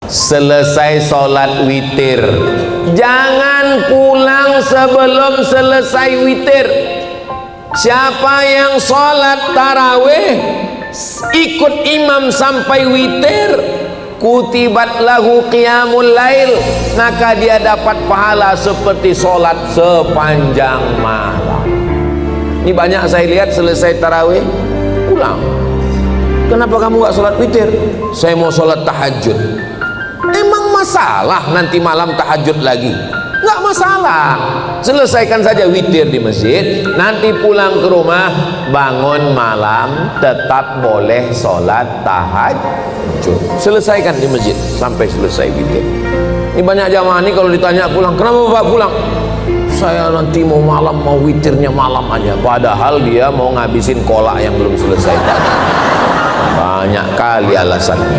selesai sholat witir. Jangan pulang sebelum selesai witir. Siapa yang sholat tarawih ikut imam sampai witir, kutibat lahu qiyamul lail, maka dia dapat pahala seperti sholat sepanjang malam. Ini banyak saya lihat selesai tarawih pulang. Kenapa kamu gak sholat witir? Saya mau sholat tahajud. Emang masalah nanti malam tahajud lagi? Nggak masalah, selesaikan saja witir di masjid, nanti pulang ke rumah bangun malam tetap boleh sholat tahajud. Selesaikan di masjid sampai selesai witir. Ini banyak jamaah ini kalau ditanya pulang, kenapa Bapak pulang? Saya nanti mau malam, mau witirnya malam aja, padahal dia mau ngabisin kolak yang belum selesai tadi. Banyak kali alasannya.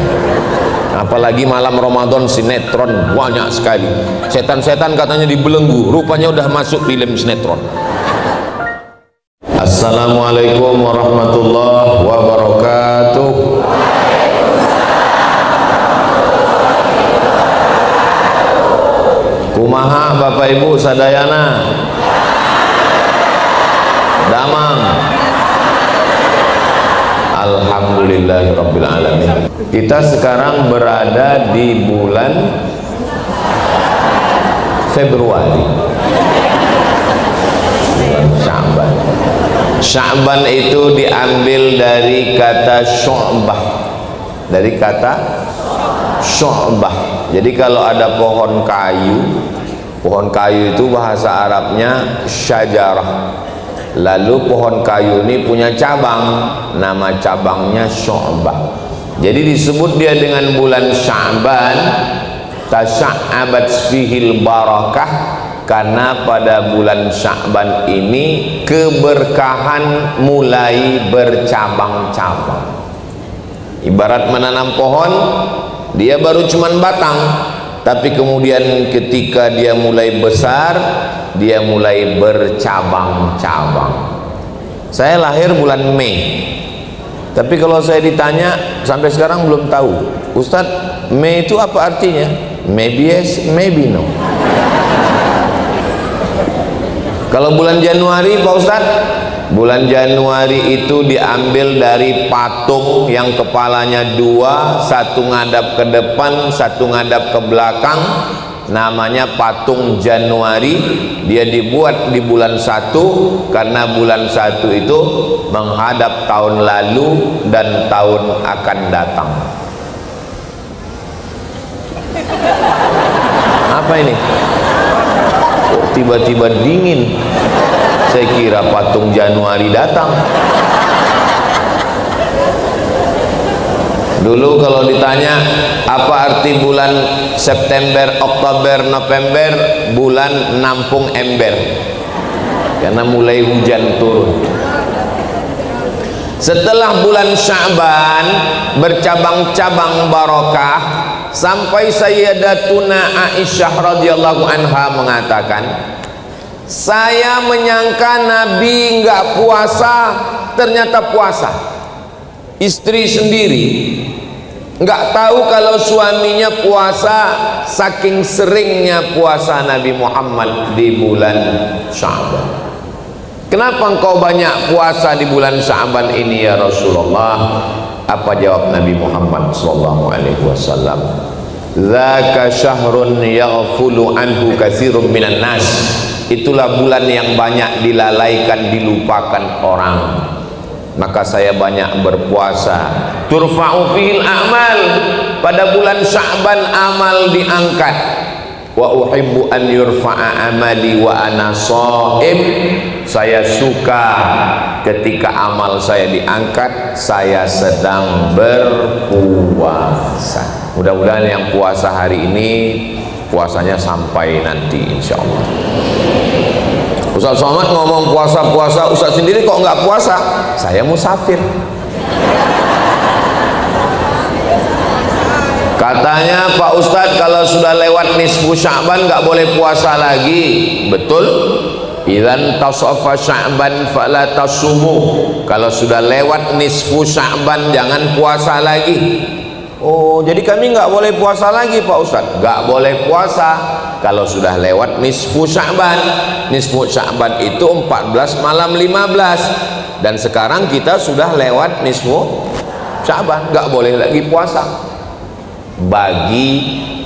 Apalagi malam Ramadan sinetron banyak sekali. Setan-setan katanya dibelenggu, rupanya udah masuk film sinetron. Assalamualaikum warahmatullahi wabarakatuh. Kumaha Bapak Ibu sadayana? Damang. Alhamdulillahirabbil alamin. Kita sekarang berada di bulan Februari. Sya'ban. Sya'ban itu diambil dari kata syu'bah. Dari kata syu'bah. Jadi kalau ada pohon kayu itu bahasa Arabnya syajarah. Lalu pohon kayu ini punya cabang, nama cabangnya syu'bah. Jadi disebut dia dengan bulan Sya'ban, tasya'abat fihil barakah, karena pada bulan Sya'ban ini keberkahan mulai bercabang-cabang. Ibarat menanam pohon, dia baru cuman batang, tapi kemudian ketika dia mulai besar, dia mulai bercabang-cabang. Saya lahir bulan Mei, tapi kalau saya ditanya sampai sekarang belum tahu, Ustadz, Mei itu apa artinya? Maybe yes, maybe no. Kalau bulan Januari Pak Ustadz, bulan Januari itu diambil dari patung yang kepalanya dua, satu ngadap ke depan, satu ngadap ke belakang, namanya patung Januari. Dia dibuat di bulan 1 karena bulan 1 itu menghadap tahun lalu dan tahun akan datang. Apa ini? Kok tiba-tiba dingin? Saya kira patung Januari datang. Dulu kalau ditanya apa arti bulan September, Oktober, November, bulan nampung ember, karena mulai hujan turun. Setelah bulan Sya'ban bercabang-cabang barokah, sampai Sayyidatuna Aisyah radhiyallahu anha mengatakan, saya menyangka Nabi enggak puasa, ternyata puasa. Istri sendiri enggak tahu kalau suaminya puasa, saking seringnya puasa Nabi Muhammad di bulan Sya'ban. Kenapa engkau banyak puasa di bulan Sya'ban ini ya Rasulullah? Apa jawab Nabi Muhammad sallallahu alaihi wasallam? Dzaka syahrun yaghfulu anhu katsirun minan nas. Itulah bulan yang banyak dilalaikan, dilupakan orang. Maka saya banyak berpuasa. Turfa'u fihil a'mal, pada bulan Sya'ban amal diangkat. Wa uhibbu an yurfa'a amali wa ana shaim. Saya suka ketika amal saya diangkat, saya sedang berpuasa. Mudah-mudahan yang puasa hari ini puasanya sampai nanti insyaallah. Ustaz Somad ngomong puasa-puasa, Ustaz sendiri kok nggak puasa? Saya musafir. Katanya Pak Ustadz kalau sudah lewat nisfu Sya'ban nggak boleh puasa lagi. Betul? Idzan tasafa Sya'ban fala tasumu. Kalau sudah lewat nisfu Sya'ban jangan puasa lagi. Oh, jadi kami nggak boleh puasa lagi Pak Ustadz? Nggak boleh puasa kalau sudah lewat nisfu Sya'ban. Nisfu Sya'ban itu 14 malam 15, dan sekarang kita sudah lewat nisfu Sya'ban, nggak boleh lagi puasa. Bagi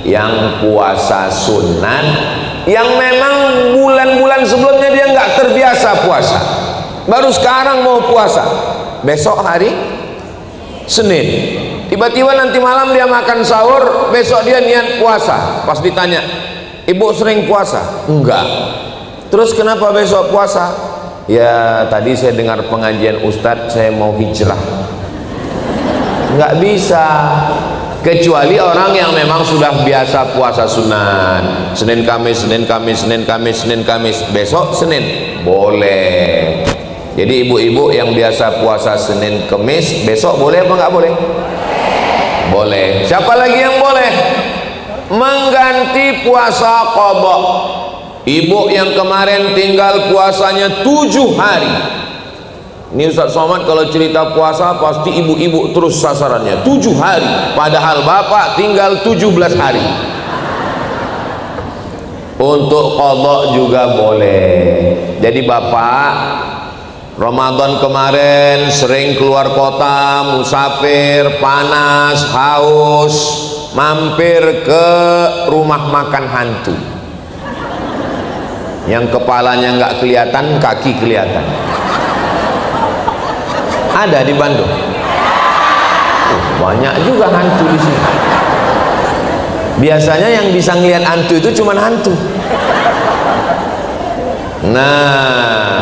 yang puasa sunat, yang memang bulan-bulan sebelumnya dia nggak terbiasa puasa, baru sekarang mau puasa, besok hari Senin, tiba-tiba nanti malam dia makan sahur, besok dia niat puasa. Pas ditanya, ibu sering puasa? Enggak. Terus kenapa besok puasa? Ya tadi saya dengar pengajian Ustadz, saya mau hijrah. Nggak bisa, kecuali orang yang memang sudah biasa puasa sunat, Senin Kamis, Senin Kamis, Senin Kamis, Senin Kamis, besok Senin boleh. Jadi ibu-ibu yang biasa puasa Senin Kamis, besok boleh apa nggak boleh? Boleh. Siapa lagi yang boleh? Mengganti puasa qadha. Ibu yang kemarin tinggal puasanya 7 hari. Ini Ustaz Somad kalau cerita puasa pasti ibu-ibu terus sasarannya 7 hari, padahal bapak tinggal 17 hari. Untuk qadha juga boleh. Jadi bapak Ramadan kemarin sering keluar kota, musafir, panas, haus, mampir ke rumah makan hantu yang kepalanya nggak kelihatan, kaki kelihatan. Ada di Bandung. Banyak juga hantu di sini. Biasanya yang bisa ngelihat hantu itu cuma hantu. Nah,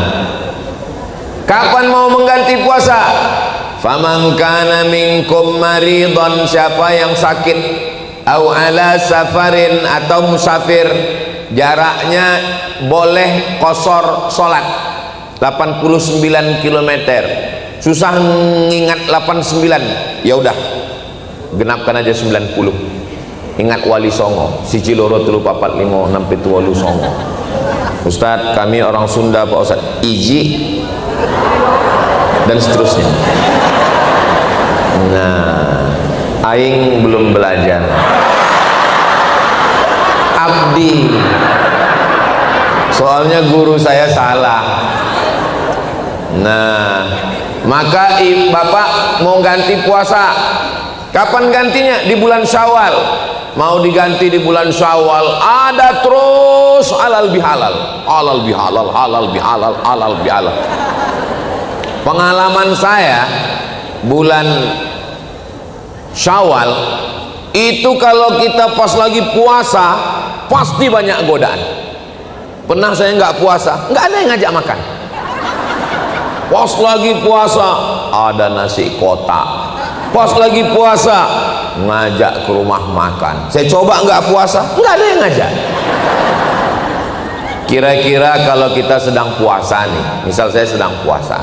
kapan mau mengganti puasa? Faman kana minkum maridhan, siapa yang sakit, au ala safarin, atau musafir, jaraknya boleh qasar salat 89 km. Susah ngingat 89, ya udah genapkan aja 90. Ingat Wali Songo, siji loro telu papat limo enam pitu wolu songo. Ustadz, kami orang Sunda Pak Ustadz, iji dan seterusnya. Nah, aing belum belajar. Abdi, soalnya guru saya salah. Nah, maka bapak mau ganti puasa, kapan gantinya? Di bulan Syawal. Mau diganti di bulan Syawal, ada terus halal bihalal, halal bihalal, halal bihalal, halal bihalal. Pengalaman saya bulan Syawal itu kalau kita pas lagi puasa pasti banyak godaan. Pernah saya nggak puasa, nggak ada yang ngajak makan. Pas lagi puasa ada nasi kotak. Pas lagi puasa ngajak ke rumah makan. Saya coba nggak puasa, nggak ada yang ngajak. Kira-kira kalau kita sedang puasa nih, misal saya sedang puasa,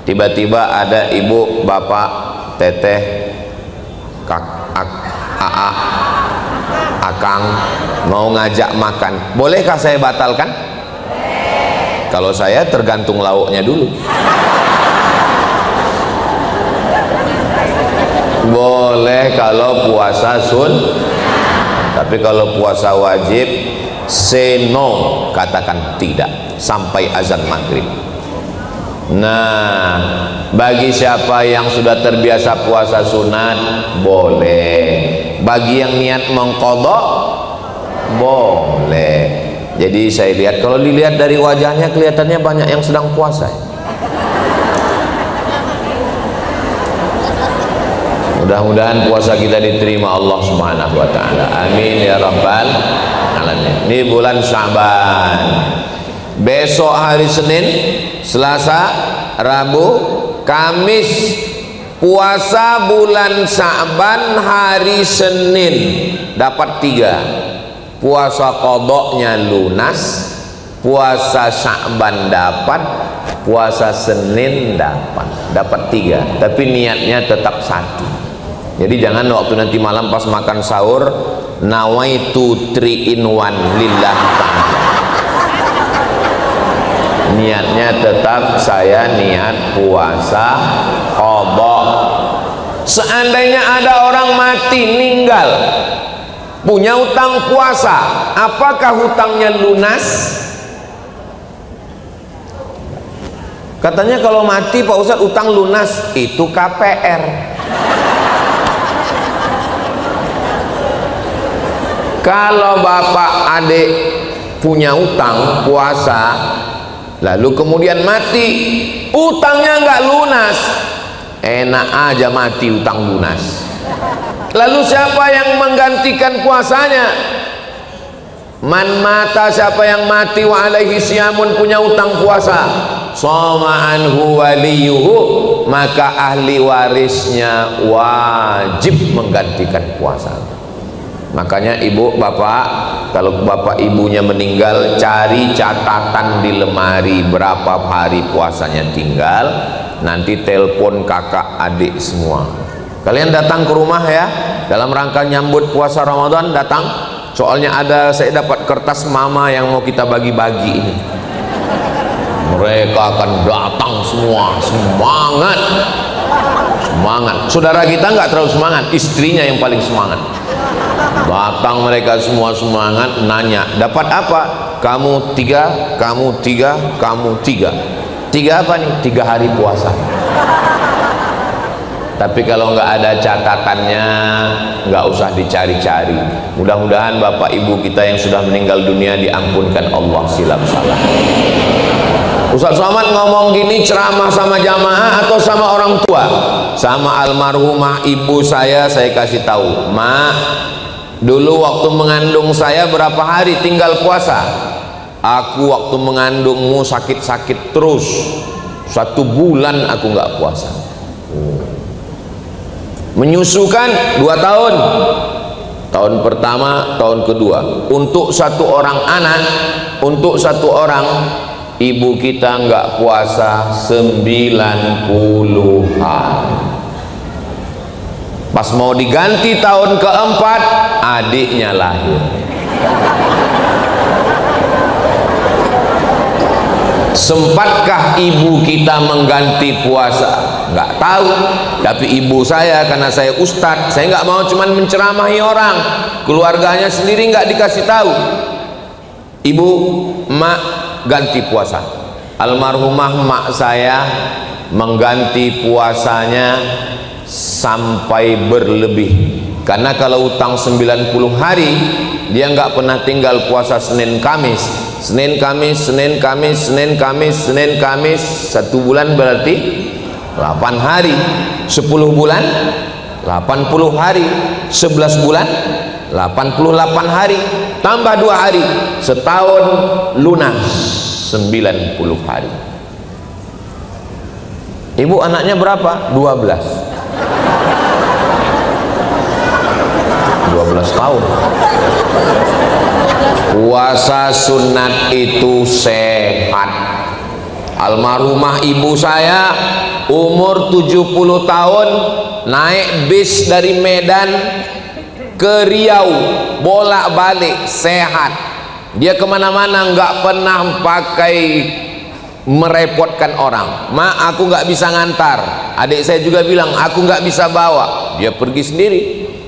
tiba-tiba ada ibu, bapak, teteh, akang mau ngajak makan, bolehkah saya batalkan? Kalau saya tergantung lauknya dulu. Boleh kalau puasa tapi kalau puasa wajib say no, katakan tidak sampai azan maghrib. Nah, bagi siapa yang sudah terbiasa puasa sunat boleh, bagi yang niat mengqadha boleh. Jadi saya lihat, kalau dilihat dari wajahnya kelihatannya banyak yang sedang puasa. Mudah-mudahan puasa kita diterima Allah Subhanahu wa taala. Amin ya rabbal alamin. Ini bulan Sya'ban. Besok hari Senin, Selasa, Rabu, Kamis puasa bulan Sya'ban hari Senin dapat 3. Puasa qadha-nya lunas, puasa Sya'ban dapat, puasa Senin dapat 3, tapi niatnya tetap 1. Jadi jangan waktu nanti malam pas makan sahur nawaitu 3 in 1 lillahi ta'ala. Niatnya tetap saya niat puasa qadha. Seandainya ada orang mati meninggal punya utang puasa, apakah hutangnya lunas? Katanya kalau mati Pak Ustadz utang lunas, itu KPR. Kalau bapak adik punya utang puasa lalu kemudian mati, utangnya nggak lunas, enak aja mati utang lunas. Lalu siapa yang menggantikan puasanya? Man mata, siapa yang mati wa alaihi siyamun, punya utang puasa, shoma anhu waliyuhu, maka ahli warisnya wajib menggantikan puasa. Makanya ibu bapak, kalau bapak ibunya meninggal, cari catatan di lemari berapa hari puasanya tinggal, nanti telepon kakak adik semua. Kalian datang ke rumah ya, dalam rangka nyambut puasa Ramadan datang, soalnya saya dapat kertas mama yang mau kita bagi-bagi ini. Mereka akan datang semua, semangat. Saudara kita nggak terlalu semangat, istrinya yang paling semangat. Datang mereka semua semangat, nanya dapat apa? Kamu 3, kamu 3, kamu 3. 3 apa nih? 3 hari puasa. Tapi kalau nggak ada catatannya, nggak usah dicari-cari. Mudah-mudahan bapak ibu kita yang sudah meninggal dunia diampunkan Allah silap salah. Ustaz Somad ngomong gini ceramah sama jamaah atau sama orang tua? Sama almarhumah ibu saya kasih tahu, Ma, dulu waktu mengandung saya berapa hari tinggal puasa? Aku waktu mengandungmu sakit-sakit terus, 1 bulan aku nggak puasa. Menyusukan 2 tahun, tahun pertama, tahun kedua. Untuk 1 orang anak, untuk 1 orang ibu kita nggak puasa 90 hari. Pas mau diganti tahun keempat, adiknya lahir. Sempatkah ibu kita mengganti puasa? Nggak tahu. Tapi ibu saya, karena saya ustadz, saya nggak mau cuman menceramahi orang, keluarganya sendiri nggak dikasih tahu. Ibu, mak ganti puasa. Almarhumah mak saya mengganti puasanya sampai berlebih, karena kalau utang 90 hari dia nggak pernah tinggal puasa Senin Kamis, Senin Kamis, Senin Kamis, Senin Kamis, Senin Kamis. 1 bulan berarti 8 hari, 10 bulan 80 hari, 11 bulan 88 hari, tambah 2 hari, setahun lunas 90 hari. Ibu anaknya berapa? 12 tahun. Puasa sunat itu sehat. Almarhumah ibu saya umur 70 tahun naik bis dari Medan ke Riau bolak-balik, sehat. Dia kemana-mana nggak pernah pakai merepotkan orang. Ma, aku nggak bisa ngantar. Adik saya juga bilang aku nggak bisa bawa. Dia pergi sendiri.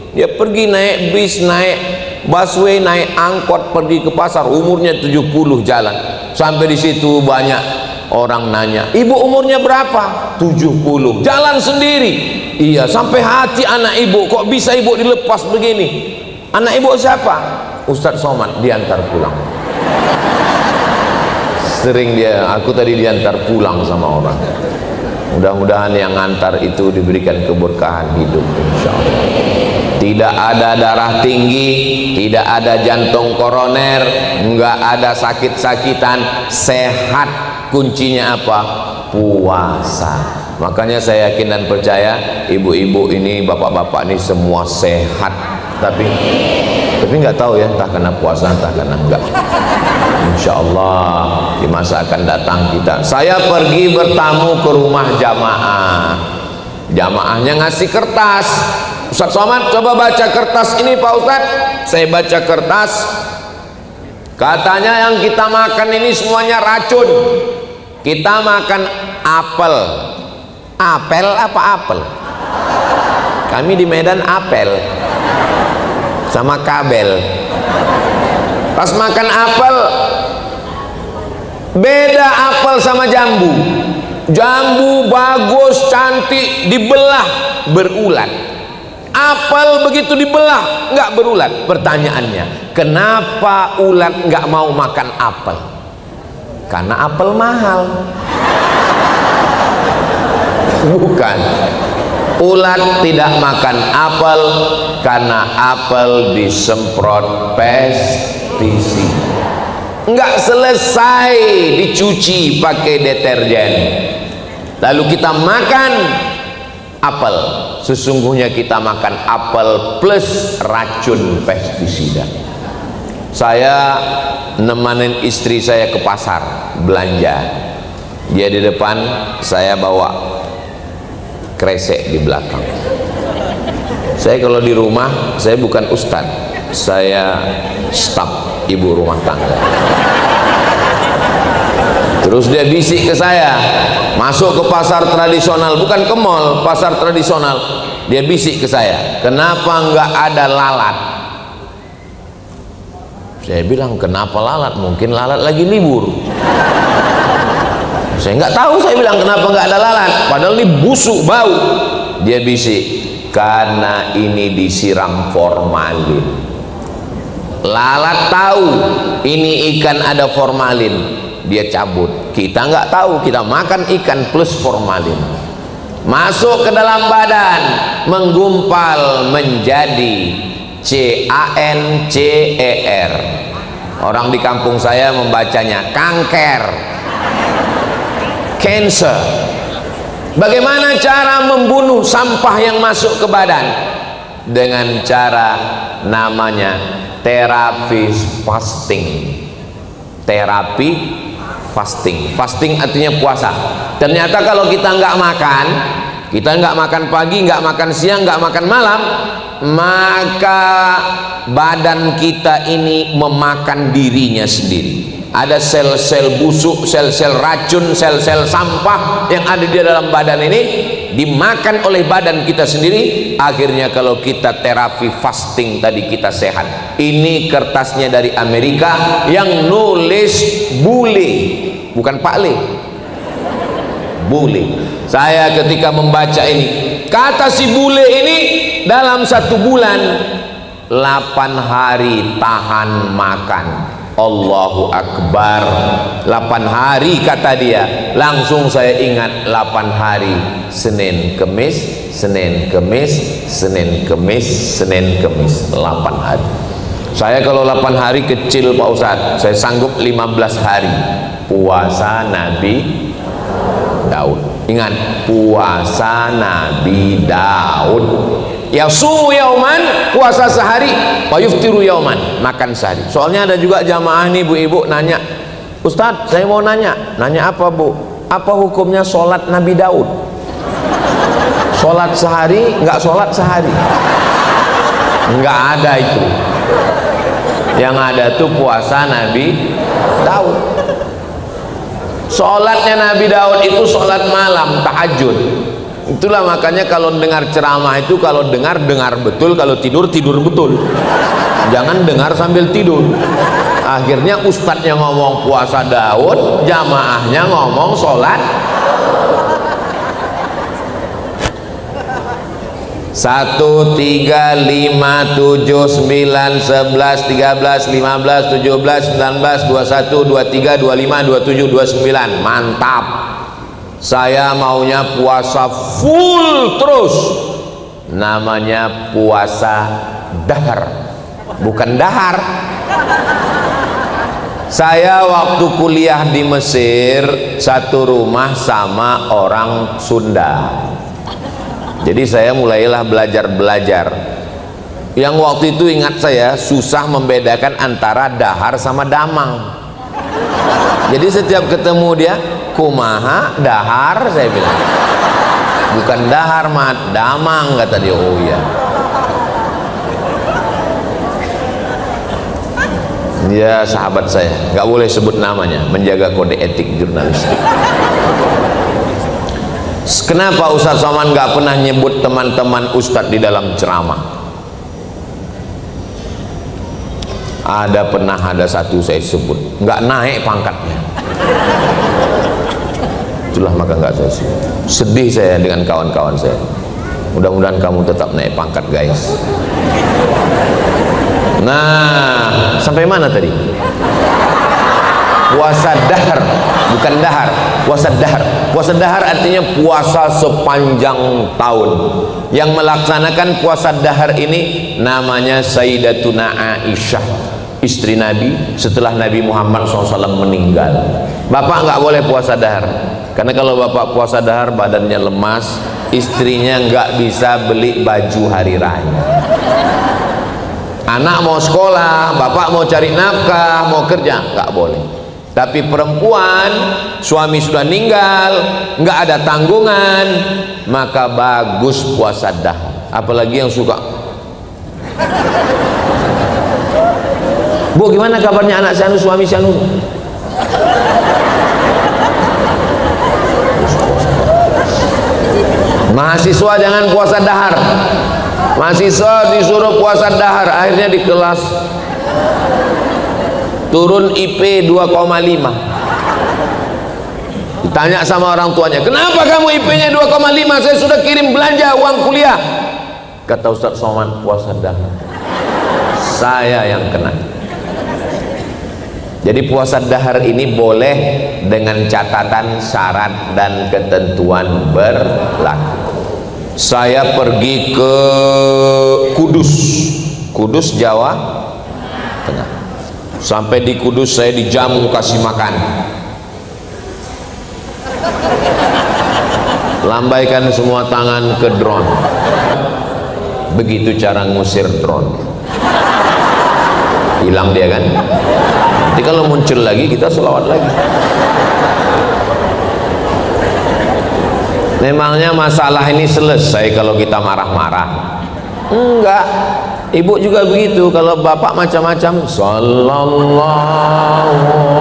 Dia pergi naik bis, naik busway, naik angkot, pergi ke pasar. Umurnya 70 jalan. Sampai di situ banyak orang nanya, ibu umurnya berapa? 70. Jalan sendiri. Iya, sampai hati anak ibu, kok bisa ibu dilepas begini? Anak ibu siapa? Ustadz Somad, diantar pulang. Sering aku tadi diantar pulang sama orang. Mudah-mudahan yang ngantar itu diberikan keberkahan hidup, insya Allah. Tidak ada darah tinggi, tidak ada jantung koroner, nggak ada sakit-sakitan, sehat. Kuncinya apa? Puasa. Makanya saya yakin dan percaya ibu-ibu ini, bapak-bapak ini semua sehat. Tapi nggak tahu ya, entah karena puasa, entah karena enggak. Insya Allah di masa akan datang saya pergi bertamu ke rumah jamaah. Jamaahnya ngasih kertas. Ustadz Somad, coba baca kertas ini Pak Ustadz. Saya baca kertas, katanya yang kita makan ini semuanya racun. Kita makan apel. Apel apa apel? Kami di Medan apel sama kabel. Pas makan apel, beda apel sama jambu. Jambu bagus, cantik, dibelah berulat. Apel begitu dibelah nggak berulat. Pertanyaannya, kenapa ulat nggak mau makan apel? Karena apel mahal. Bukan, ulat tidak makan apel karena apel disemprot pestisida. Enggak selesai dicuci pakai deterjen, lalu kita makan apel. Sesungguhnya kita makan apel plus racun pestisida. Saya nemanin istri saya ke pasar belanja, dia di depan, saya bawa kresek di belakang. Saya kalau di rumah, saya bukan ustadz, saya staf ibu rumah tangga. Terus dia bisik ke saya, masuk ke pasar tradisional, bukan ke mall, pasar tradisional. Dia bisik ke saya, kenapa nggak ada lalat? Saya bilang, kenapa lalat? Mungkin lalat lagi libur. Saya nggak tahu, saya bilang kenapa nggak ada lalat, padahal ini busuk bau. Dia bisik, karena ini disiram formalin. Lalat tahu ini ikan ada formalin, dia cabut. Kita nggak tahu, kita makan ikan plus formalin, masuk ke dalam badan, menggumpal menjadi CANCER. Orang di kampung saya membacanya kanker, cancer. Bagaimana cara membunuh sampah yang masuk ke badan? Dengan cara namanya terapi fasting. Terapi fasting. Fasting artinya puasa. Ternyata kalau kita nggak makan, kita nggak makan pagi, nggak makan siang, nggak makan malam, maka badan kita ini memakan dirinya sendiri. Ada sel-sel busuk, sel-sel racun, sel-sel sampah yang ada di dalam badan ini dimakan oleh badan kita sendiri. Akhirnya kalau kita terapi fasting tadi, kita sehat. Ini kertasnya dari Amerika yang nulis bule, bukan Pak Le, bule. Saya ketika membaca ini, kata si bule ini dalam 1 bulan 8 hari tahan makan. Allahu Akbar. 8 hari kata dia. Langsung saya ingat 8 hari, Senin Kemis, Senin Kemis, Senin Kemis, Senin Kemis, 8 hari. Saya kalau 8 hari kecil Pak Ustadz, saya sanggup 15 hari. Puasa Nabi Daud. Ingat, puasa Nabi Daud. Yasumu yauman, puasa sehari, wa yuftiru yauman, makan sehari. Soalnya ada juga jamaah nih ibu-ibu nanya, Ustadz saya mau nanya apa bu? Apa hukumnya sholat Nabi Daud? Sholat sehari, nggak sholat sehari? Nggak ada itu. Yang ada tuh puasa Nabi Daud. Sholatnya Nabi Daud itu sholat malam, tahajud. Itulah makanya kalau dengar ceramah itu, kalau dengar betul, kalau tidur betul. Jangan dengar sambil tidur. Akhirnya ustadznya ngomong puasa Daud, jamaahnya ngomong sholat. 1, 3, 5, 7, 9, 11, 13, 15, 17, 19, 21, 23, 25, 27, 29. Mantap. Saya maunya puasa full terus. Namanya puasa dahar, bukan dahar. Saya waktu kuliah di Mesir satu rumah sama orang Sunda. Jadi saya mulailah belajar. Yang waktu itu ingat saya susah membedakan antara dahar sama damang. Jadi setiap ketemu dia, kumaha dahar, saya bilang. Bukan dahar mat, damang, kata dia. Oh iya. Dia sahabat saya, nggak boleh sebut namanya, menjaga kode etik jurnalistik. Kenapa Ustaz Somad nggak pernah nyebut teman-teman Ustadz di dalam ceramah? Ada satu saya sebut, nggak naik pangkatnya. Itulah maka nggak saya sebut. Sedih saya dengan kawan-kawan saya. Mudah-mudahan kamu tetap naik pangkat, guys. Nah, sampai mana tadi? Puasa dahar, bukan dahar. Puasa dahar. Puasa dahar artinya puasa sepanjang tahun. Yang melaksanakan puasa dahar ini namanya Sayyidatuna Aisyah, istri Nabi setelah Nabi Muhammad SAW meninggal. Bapak nggak boleh puasa dahar, karena kalau bapak puasa dahar badannya lemas, istrinya nggak bisa beli baju hari raya. Anak mau sekolah, bapak mau cari nafkah, mau kerja, nggak boleh. Tapi perempuan, suami sudah meninggal, nggak ada tanggungan, maka bagus puasa dahar. Apalagi yang suka, Bu, gimana kabarnya anak si anu, suami si anu? Mahasiswa jangan puasa dahar. Mahasiswa disuruh puasa dahar, akhirnya di kelas turun IP 2,5. Ditanya sama orang tuanya, kenapa kamu IP-nya 2,5? Saya sudah kirim belanja uang kuliah. Kata Ustaz Somad, puasa dahar. Saya yang kena. Jadi puasa dahar ini boleh dengan catatan syarat dan ketentuan berlaku. Saya pergi ke Kudus, Jawa Tengah. Sampai di Kudus saya dijamu, kasih makan. Lambaikan semua tangan ke drone. Begitu cara ngusir drone. Hilang dia kan. Nanti kalau muncul lagi kita selawat lagi. Memangnya masalah ini selesai kalau kita marah-marah? Enggak. Ibu juga begitu. Kalau bapak macam-macam, sallallahu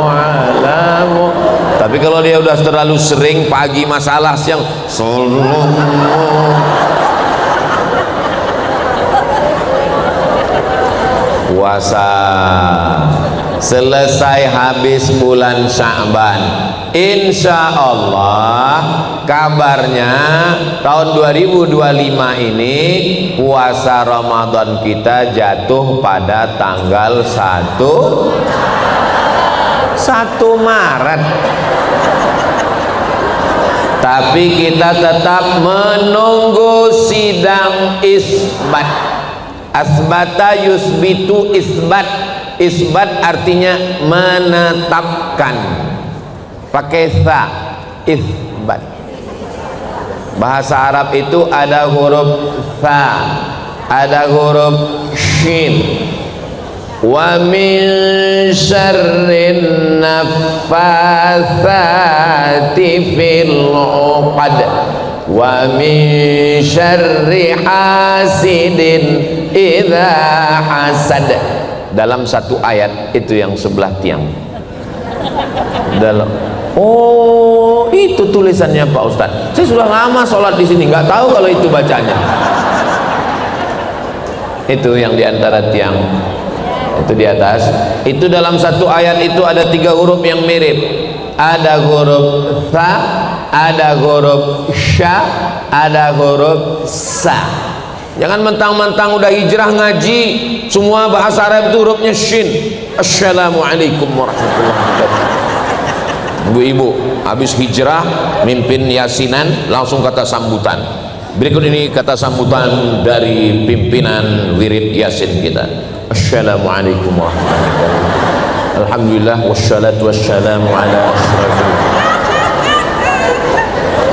alaihi. Tapi kalau dia udah terlalu sering, pagi masalah, siang sallallahu. Puasa selesai habis bulan Sya'ban, insya Allah kabarnya tahun 2025 ini puasa Ramadan kita jatuh pada tanggal 1 Maret. Tapi kita tetap menunggu sidang isbat. Asbata yusbitu isbat. Isbat artinya menetapkan, pakai tha, isbat. Bahasa Arab itu ada huruf tha, ada huruf shin. Wa min syarrin naffatsati fil 'uqad wa min syarri hasidin idza hasad. Dalam satu ayat itu yang sebelah tiang. Dalam, oh itu tulisannya Pak Ustadz. Saya sudah lama sholat di sini, nggak tahu kalau itu bacanya. Itu yang diantara tiang, itu di atas. Itu dalam satu ayat itu ada 3 huruf yang mirip. Ada huruf tha, ada huruf sya, ada huruf sa. Jangan mentang-mentang udah hijrah ngaji semua bahasa Arab itu hurufnya shin. Assalamualaikum warahmatullahi wabarakatuh. Ibu-ibu habis hijrah mimpin yasinan langsung kata sambutan. Berikut ini kata sambutan dari pimpinan wirid yasin kita. Assalamualaikum warahmatullahi wabarakatuh. Alhamdulillah wassalatu wassalamu ala asyrafil.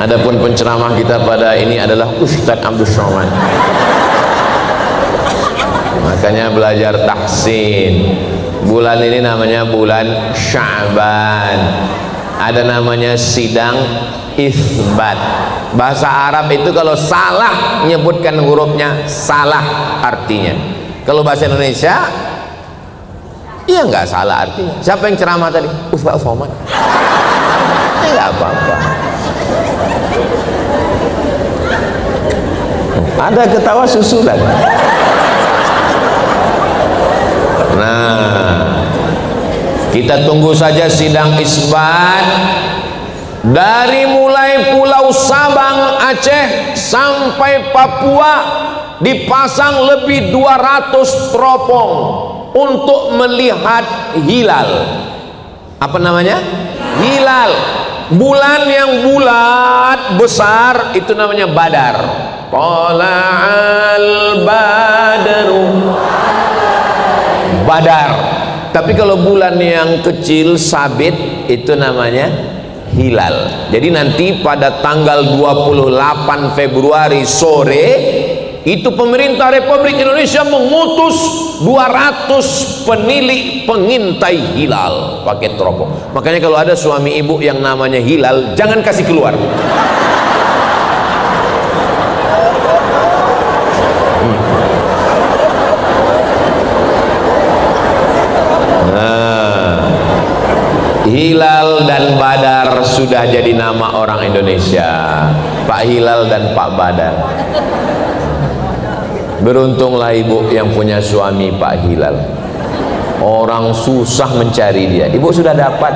Adapun penceramah kita pada ini adalah Ustadz Abdul Somad. Makanya belajar tahsin. Bulan ini namanya bulan Sya'ban. Ada namanya sidang isbat. Bahasa Arab itu kalau salah menyebutkan hurufnya salah artinya. Kalau bahasa Indonesia iya nggak salah artinya. Siapa yang ceramah tadi? Ustadz Somad. Nggak apa-apa. Ada ketawa susulan. Nah, kita tunggu saja sidang isbat. Dari mulai Pulau Sabang, Aceh sampai Papua dipasang lebih 200 teropong untuk melihat hilal. Apa namanya? Hilal. Bulan yang bulat besar itu namanya Badar. Tala'al Badru. Badar. Tapi kalau bulan yang kecil sabit itu namanya hilal. Jadi nanti pada tanggal 28 Februari sore itu pemerintah Republik Indonesia mengutus 200 penilik pengintai hilal pakai teropong. Makanya kalau ada suami ibu yang namanya Hilal, jangan kasih keluar. Hilal dan Badar sudah jadi nama orang Indonesia. Pak Hilal dan Pak Badar. Beruntunglah ibu yang punya suami Pak Hilal. Orang susah mencari dia. Ibu sudah dapat.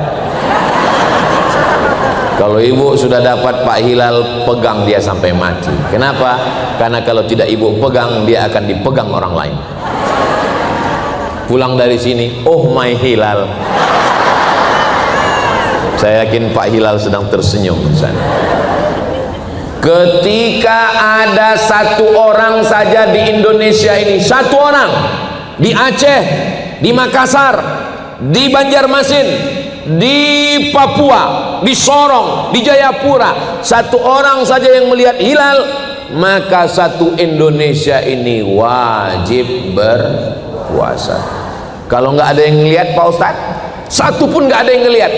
Kalau ibu sudah dapat Pak Hilal, pegang dia sampai mati. Kenapa? Karena kalau tidak ibu pegang, dia akan dipegang orang lain. Pulang dari sini, oh my Hilal. Saya yakin Pak Hilal sedang tersenyum di sana. Ketika ada satu orang saja di Indonesia ini, satu orang di Aceh, di Makassar, di Banjarmasin, di Papua, di Sorong, di Jayapura, satu orang saja yang melihat hilal, maka satu Indonesia ini wajib berpuasa. Kalau nggak ada yang lihat Pak Ustadz, satu pun nggak ada yang ngelihat,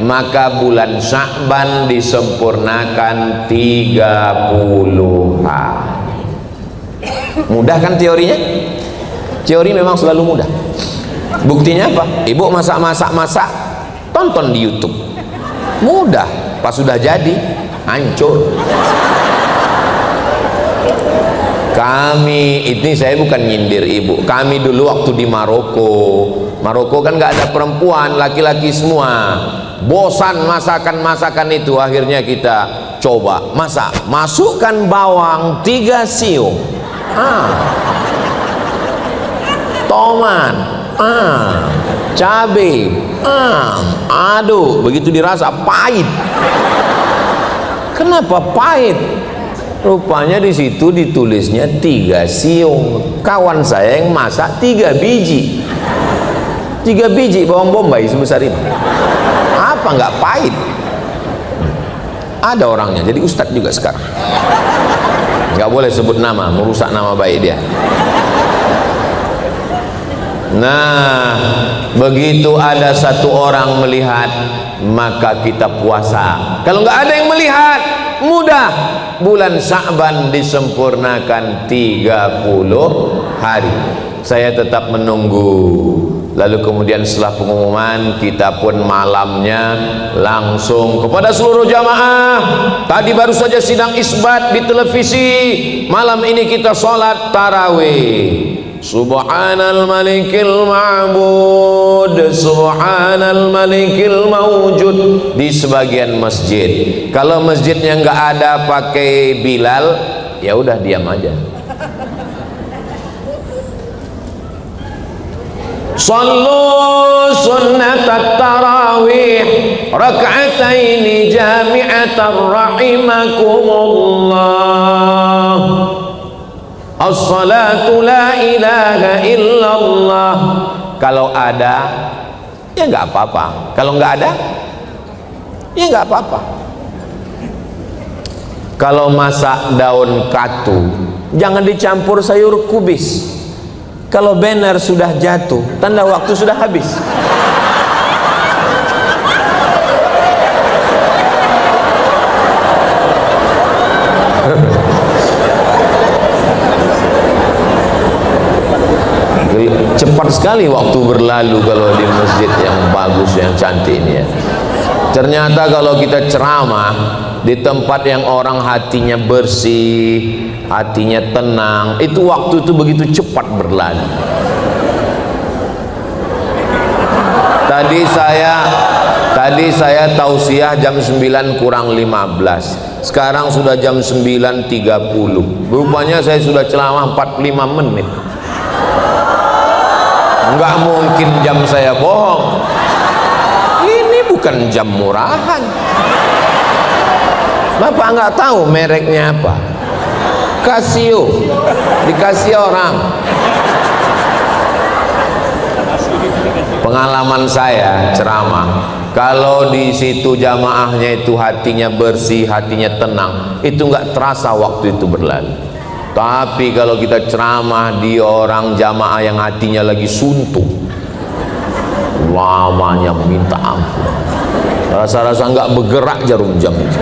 maka bulan Sya'ban disempurnakan 30 hari. Mudah kan teorinya? Teori memang selalu mudah. Buktinya apa? Ibu masak, tonton di YouTube. Mudah. Pas sudah jadi, hancur. Kami, ini saya bukan nyindir ibu. Kami dulu waktu di Maroko kan nggak ada perempuan, laki-laki semua. Bosan masakan itu, akhirnya kita coba masak. Masukkan bawang 3 siung, tomat, cabai, aduk. Begitu dirasa pahit. Kenapa pahit? Rupanya di situ ditulisnya 3 siung. Kawan saya yang masak 3 biji. 3 biji bawang bombay sebesar ini. Apa nggak pahit? Ada orangnya, jadi ustadz juga sekarang. Nggak boleh sebut nama, merusak nama baik dia. Nah, begitu ada satu orang melihat, maka kita puasa. Kalau nggak ada yang melihat, mudah. Bulan Sya'ban disempurnakan 30 hari. Saya tetap menunggu. Lalu kemudian setelah pengumuman, kita pun malamnya langsung kepada seluruh jamaah. Tadi baru saja sidang isbat di televisi. Malam ini kita sholat tarawih. Subhanal malikil ma'bud, subhanal malikil mawjud, di sebagian masjid. Kalau masjidnya nggak ada pakai Bilal, ya udah diam aja. Sallu sunnatat tarawih rak'ataini jami'atan rahimakumullah. As-salatu la ilaha illallah. Kalau ada, ya nggak apa-apa. Kalau nggak ada, ya nggak apa-apa. Kalau masak daun katu, jangan dicampur sayur kubis. Kalau banner sudah jatuh, tanda waktu sudah habis. Cepat sekali waktu berlalu kalau di masjid yang bagus, yang cantik ini ya. Ternyata kalau kita ceramah di tempat yang orang hatinya bersih, hatinya tenang, itu waktu itu begitu cepat berlalu. Tadi saya tausiah jam 9 kurang 15. Sekarang sudah jam 9.30. Rupanya saya sudah ceramah 45 menit. Enggak mungkin jam saya bohong. Ini bukan jam murahan. Bapak nggak tahu mereknya apa? Casio. Dikasih orang. Pengalaman saya ceramah, kalau di situ jamaahnya itu hatinya bersih, hatinya tenang, itu nggak terasa waktu itu berlalu. Tapi kalau kita ceramah di orang jamaah yang hatinya lagi suntuk, lamanya minta ampun, rasa-rasa nggak bergerak jarum jam itu.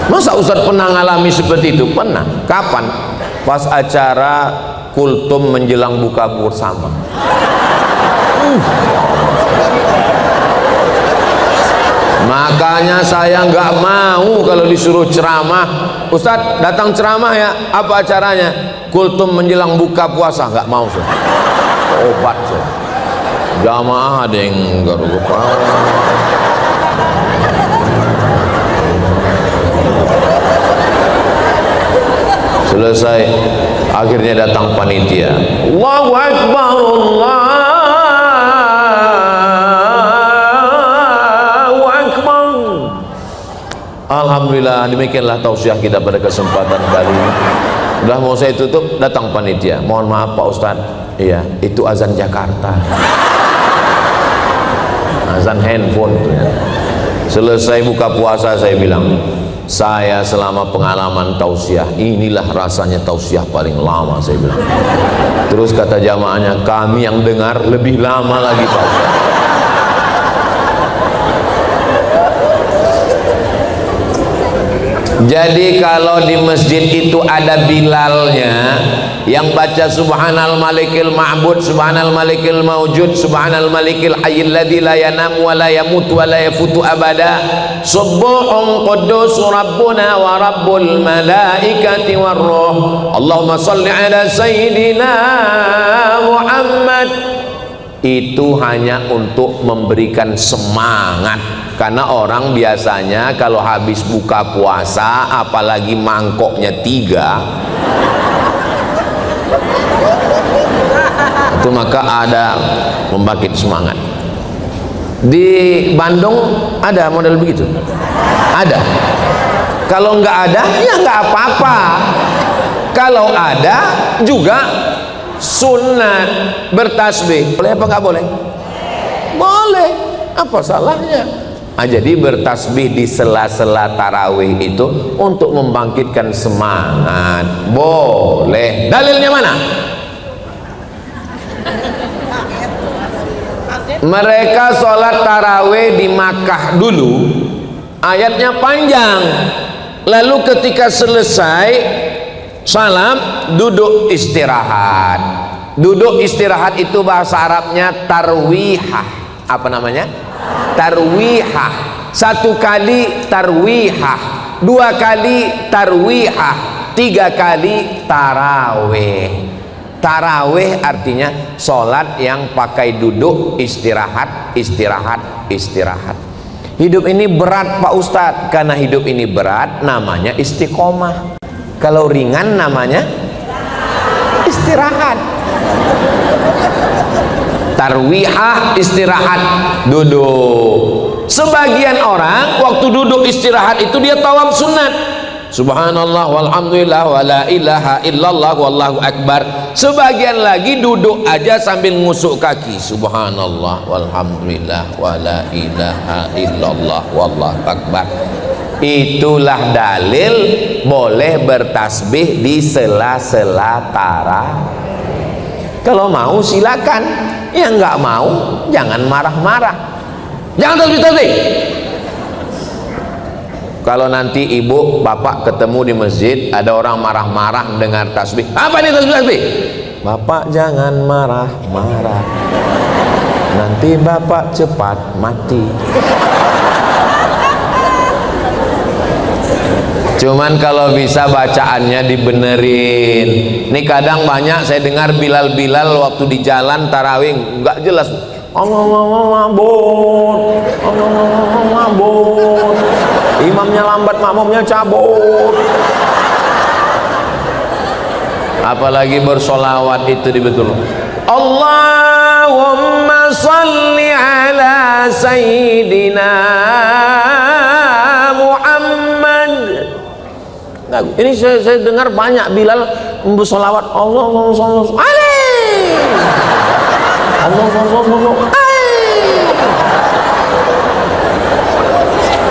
Masa Ustadz pernah ngalami seperti itu? Pernah. Kapan? Pas acara kultum menjelang buka bersama. Makanya saya nggak mau kalau disuruh ceramah, Ustadz datang ceramah ya, apa acaranya? Kultum menjelang buka puasa. Nggak mau saya. Obat saya. Jamaah ada yang garuk kepala. Selesai, akhirnya datang panitia. Allahu Akbar, Allahu Akbar. Alhamdulillah, demikianlah tausiah kita pada kesempatan kali ini. Udah mau saya tutup, datang panitia. Mohon maaf Pak Ustadz, iya itu azan Jakarta, azan handphone itu ya. Selesai buka puasa saya bilang, saya selama pengalaman tausiah inilah rasanya tausiah paling lama, saya bilang. Terus kata jamaahnya, kami yang dengar lebih lama lagi Pak Ustaz. Jadi kalau di masjid itu ada bilalnya yang baca subhanal malikil ma'bud, subhanal malikil mawjud, subhanal malikil hayyil ladzi la yanam wa la yamut wa la yafutu abada, subuhun quddus rabbuna wa rabbul malaikati war ruh, Allahumma shalli ala sayyidina Muhammad. Itu hanya untuk memberikan semangat, karena orang biasanya kalau habis buka puasa, apalagi mangkoknya 3, itu maka ada membangkit semangat. Di Bandung ada model begitu? Ada. Kalau nggak ada ya nggak apa-apa. Kalau ada juga sunat bertasbih. Boleh apa nggak boleh? Boleh. Apa salahnya? Nah, jadi bertasbih di sela-sela tarawih itu untuk membangkitkan semangat. Boleh. Dalilnya mana? Mereka sholat tarawih di Makkah dulu, ayatnya panjang. Lalu ketika selesai salam, duduk istirahat. Duduk istirahat itu bahasa Arabnya tarwihah. Apa namanya? Tarwihah. 1 kali tarwihah, 2 kali tarwihah, 3 kali tarawih. Tarawih artinya sholat yang pakai duduk, istirahat, istirahat, istirahat. Hidup ini berat Pak Ustadz. Karena hidup ini berat namanya istiqomah. Kalau ringan namanya istirahat. Tarwihah, istirahat, duduk. Sebagian orang waktu duduk istirahat itu dia tawaf sunat. Subhanallah walhamdulillah wa la ilaha illallah wallahu akbar. Sebagian lagi duduk aja sambil ngusuk kaki. Subhanallah walhamdulillah wa la ilaha illallah wallahu akbar. Itulah dalil boleh bertasbih di sela-sela tarawih. Kalau mau silakan, yang nggak mau jangan marah-marah, jangan tasbih-tasbih. Kalau nanti ibu bapak ketemu di masjid ada orang marah-marah dengar tasbih, apa ini tasbih-tasbih? Bapak jangan marah-marah, nanti bapak cepat mati. Cuman kalau bisa bacaannya dibenerin. Ini kadang banyak saya dengar Bilal waktu di jalan tarawih nggak jelas. Allah mabut, Allah mabut. Imamnya lambat, makmumnya cabut. Apalagi bersolawat itu dibetul. Allahumma salli ala sayyidina Muhammad. Nah, ini saya dengar banyak Bilal bersolawat Allah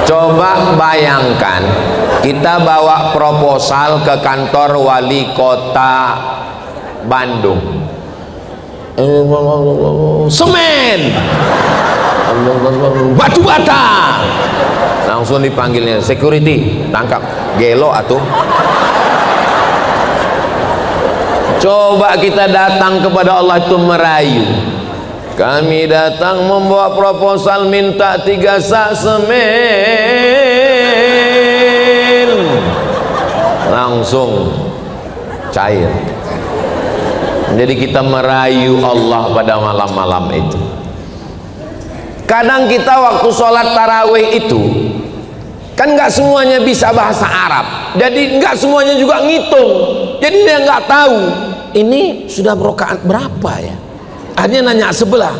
Coba bayangkan kita bawa proposal ke kantor wali kota Bandung, semen, batu bata, langsung dipanggilnya security, tangkap, gelo atuh. Coba kita datang kepada Allah itu merayu. Kami datang membawa proposal minta 3 sak semen, langsung cair. Jadi kita merayu Allah pada malam-malam itu. Kadang kita waktu sholat tarawih itu kan nggak semuanya bisa bahasa Arab, jadi nggak semuanya juga ngitung. Jadi dia nggak tahu ini sudah rakaat berapa ya. Akhirnya nanya sebelah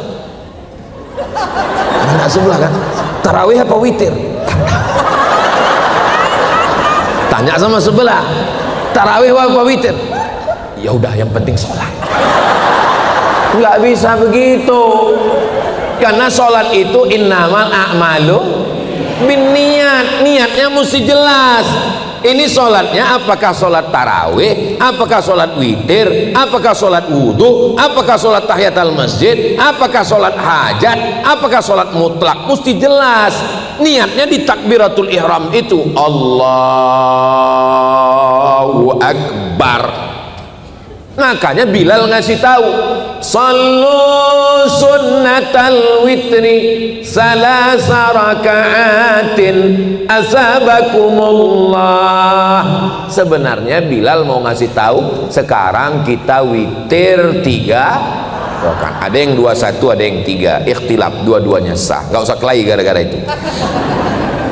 kan, tarawih apa witir? Tanya sama sebelah, tarawih apa witir? Ya udah, yang penting sholat. Nggak bisa begitu, karena sholat itu innamal a'malu binniyat, niatnya mesti jelas. Ini sholatnya apakah sholat tarawih, apakah sholat witir, apakah sholat wudhu, apakah sholat tahiyatul masjid, apakah sholat hajat, apakah sholat mutlak, mesti jelas. Niatnya di takbiratul ihram itu Allahu Akbar. Makanya Bilal ngasih tahu, sallu sunnatal witri salasa raka'atin asabakumullah. Sebenarnya Bilal mau ngasih tahu sekarang kita witir 3 rakaat. Ada yang 21, ada yang 3, ikhtilaf, dua-duanya sah, nggak usah kelahi gara-gara itu.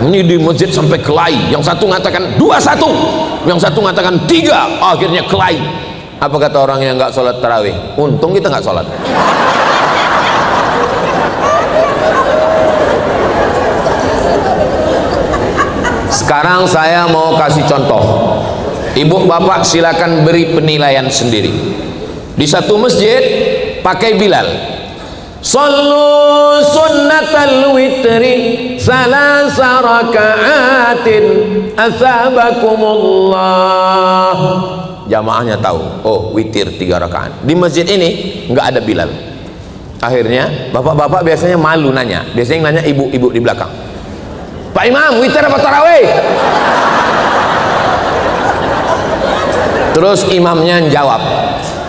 Ini di masjid sampai kelahi, yang satu mengatakan 21, yang satu mengatakan 3, akhirnya kelahi. Apa kata orang yang nggak sholat tarawih? Untung kita nggak sholat. Sekarang saya mau kasih contoh. Ibu bapak silakan beri penilaian sendiri. Di satu masjid pakai Bilal, sallu sunnatal witri salasa raka'atin asabakumullah. Jamaahnya tahu, oh witir 3 rakaat. Di masjid ini nggak ada Bilal. Akhirnya bapak-bapak biasanya malu nanya, biasanya nanya ibu-ibu di belakang, Pak Imam, witir apa tarawih? Terus imamnya jawab,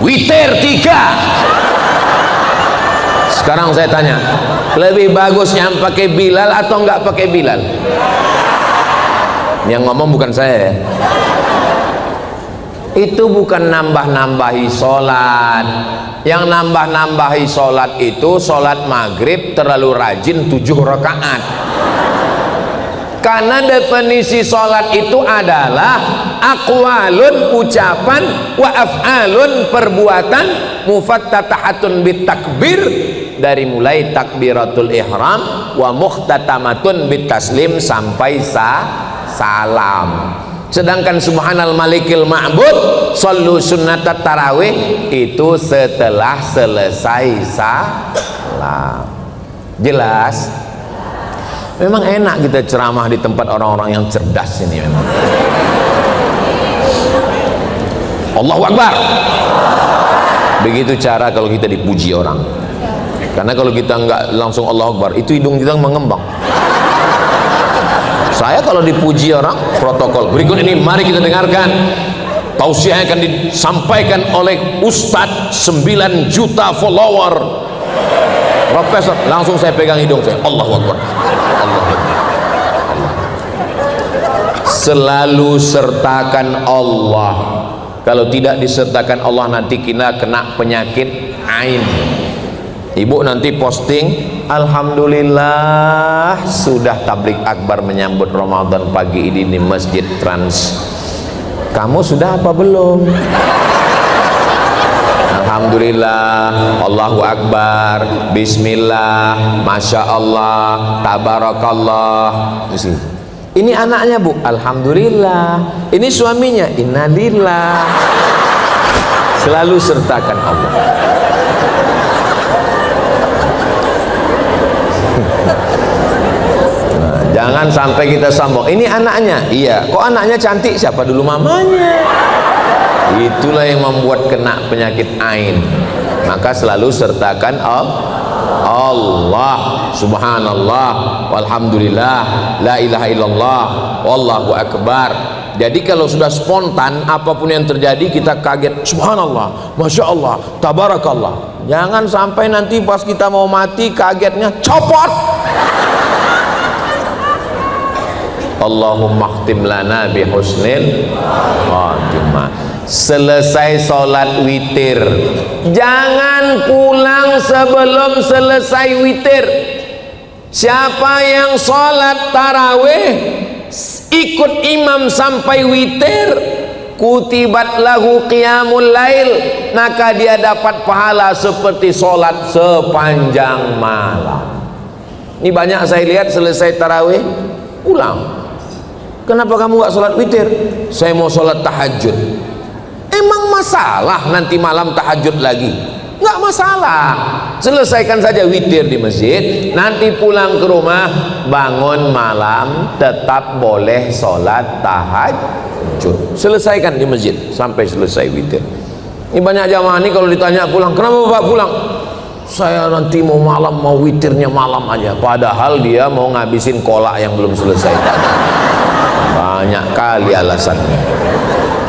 witir 3. Sekarang saya tanya, lebih bagus yang pakai Bilal atau nggak pakai Bilal? Yang ngomong bukan saya ya. Itu bukan nambah-nambahi sholat. Yang nambah-nambahi sholat itu sholat maghrib terlalu rajin 7 rakaat. Karena definisi sholat itu adalah aqwalun ucapan wa af'alun perbuatan mufattatahatun bitakbir, dari mulai takbiratul ihram wa muhtatamatun bitaslim sampai salam. Sedangkan subhanal malikil ma'bud sallu sunnatat tarawih itu setelah selesai salam. Jelas? Memang enak kita ceramah di tempat orang-orang yang cerdas ini memang. Allahu Akbar. Begitu cara kalau kita dipuji orang. Karena kalau kita nggak langsung Allahu Akbar, itu hidung kita mengembang. Saya kalau dipuji orang, protokol berikut ini mari kita dengarkan tausiah yang akan disampaikan oleh Ustadz 9 juta follower, Profesor. Langsung saya pegang hidung saya, Allahu Akbar, Allahu Akbar. selalu sertakan Allah. Kalau tidak disertakan Allah nanti kita kena penyakit ain. Ibu nanti posting, alhamdulillah sudah tablik akbar menyambut Ramadan pagi ini di Masjid Trans. Kamu sudah apa belum? Alhamdulillah, Allahu Akbar, Bismillah, Masya Allah, Tabarakallah. Ini anaknya Bu, alhamdulillah. Ini suaminya, innalillah. Selalu sertakan Allah. Nah, jangan sampai kita sombong. Ini anaknya, iya. Kok anaknya cantik? Siapa dulu mamanya? Itulah yang membuat kena penyakit ain. Maka selalu sertakan Allah, subhanallah, walhamdulillah, la ilaha illallah, wallahu akbar. Jadi kalau sudah spontan, apapun yang terjadi kita kaget, subhanallah, masya Allah, tabarakallah. Jangan sampai nanti pas kita mau mati kagetnya copot. Allahumma khtim lana bi husnil khatimah. Selesai sholat witir, jangan pulang sebelum selesai witir. Siapa yang sholat tarawih ikut imam sampai witir, kutibat lahu qiyamul lail, maka dia dapat pahala seperti sholat sepanjang malam. Ini banyak saya lihat selesai tarawih pulang. Kenapa kamu gak sholat witir? Saya mau sholat tahajud. Emang masalah nanti malam tahajud lagi? Nggak masalah, selesaikan saja witir di masjid, nanti pulang ke rumah bangun malam tetap boleh sholat tahajud. Selesaikan di masjid sampai selesai witir. Ini banyak jamaah ini kalau ditanya pulang, kenapa Bapak pulang? Saya nanti mau malam, mau witirnya malam aja. Padahal dia mau ngabisin kolak yang belum selesai tadi. Banyak kali alasannya.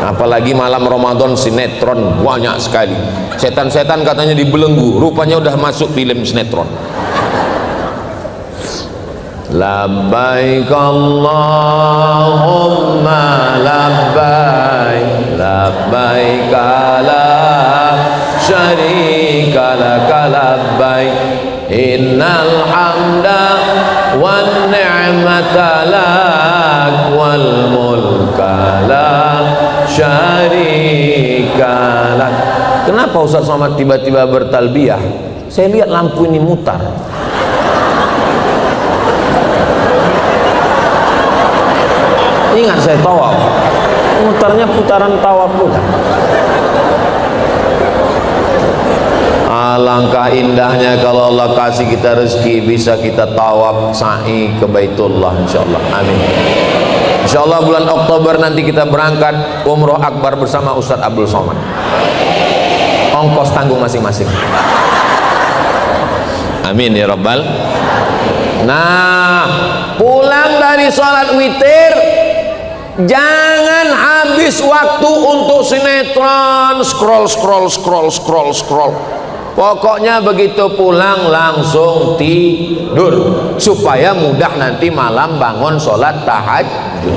Apalagi malam Ramadan sinetron banyak sekali. Setan-setan katanya dibelenggu, rupanya udah masuk film sinetron. Labbaik Allahumma labbaik, labbaik la syarika laka labbaik, innal hamda wan ni'mata lak wal mulka la syarikalah. Kenapa Ustaz Somad tiba-tiba bertalbiyah? Saya lihat lampu ini mutar. Ingat saya tawaf, mutarnya putaran tawaf pula. Alangkah indahnya kalau Allah kasih kita rezeki bisa kita tawaf sa'i ke Baitullah, insyaallah. Amin. Insyaallah bulan Oktober nanti kita berangkat umroh akbar bersama Ustadz Abdul Somad. Ongkos tanggung masing-masing. Amin ya rabbal. Nah, pulang dari sholat witir, jangan habis waktu untuk sinetron, scroll. Pokoknya begitu pulang langsung tidur supaya mudah nanti malam bangun sholat tahajud.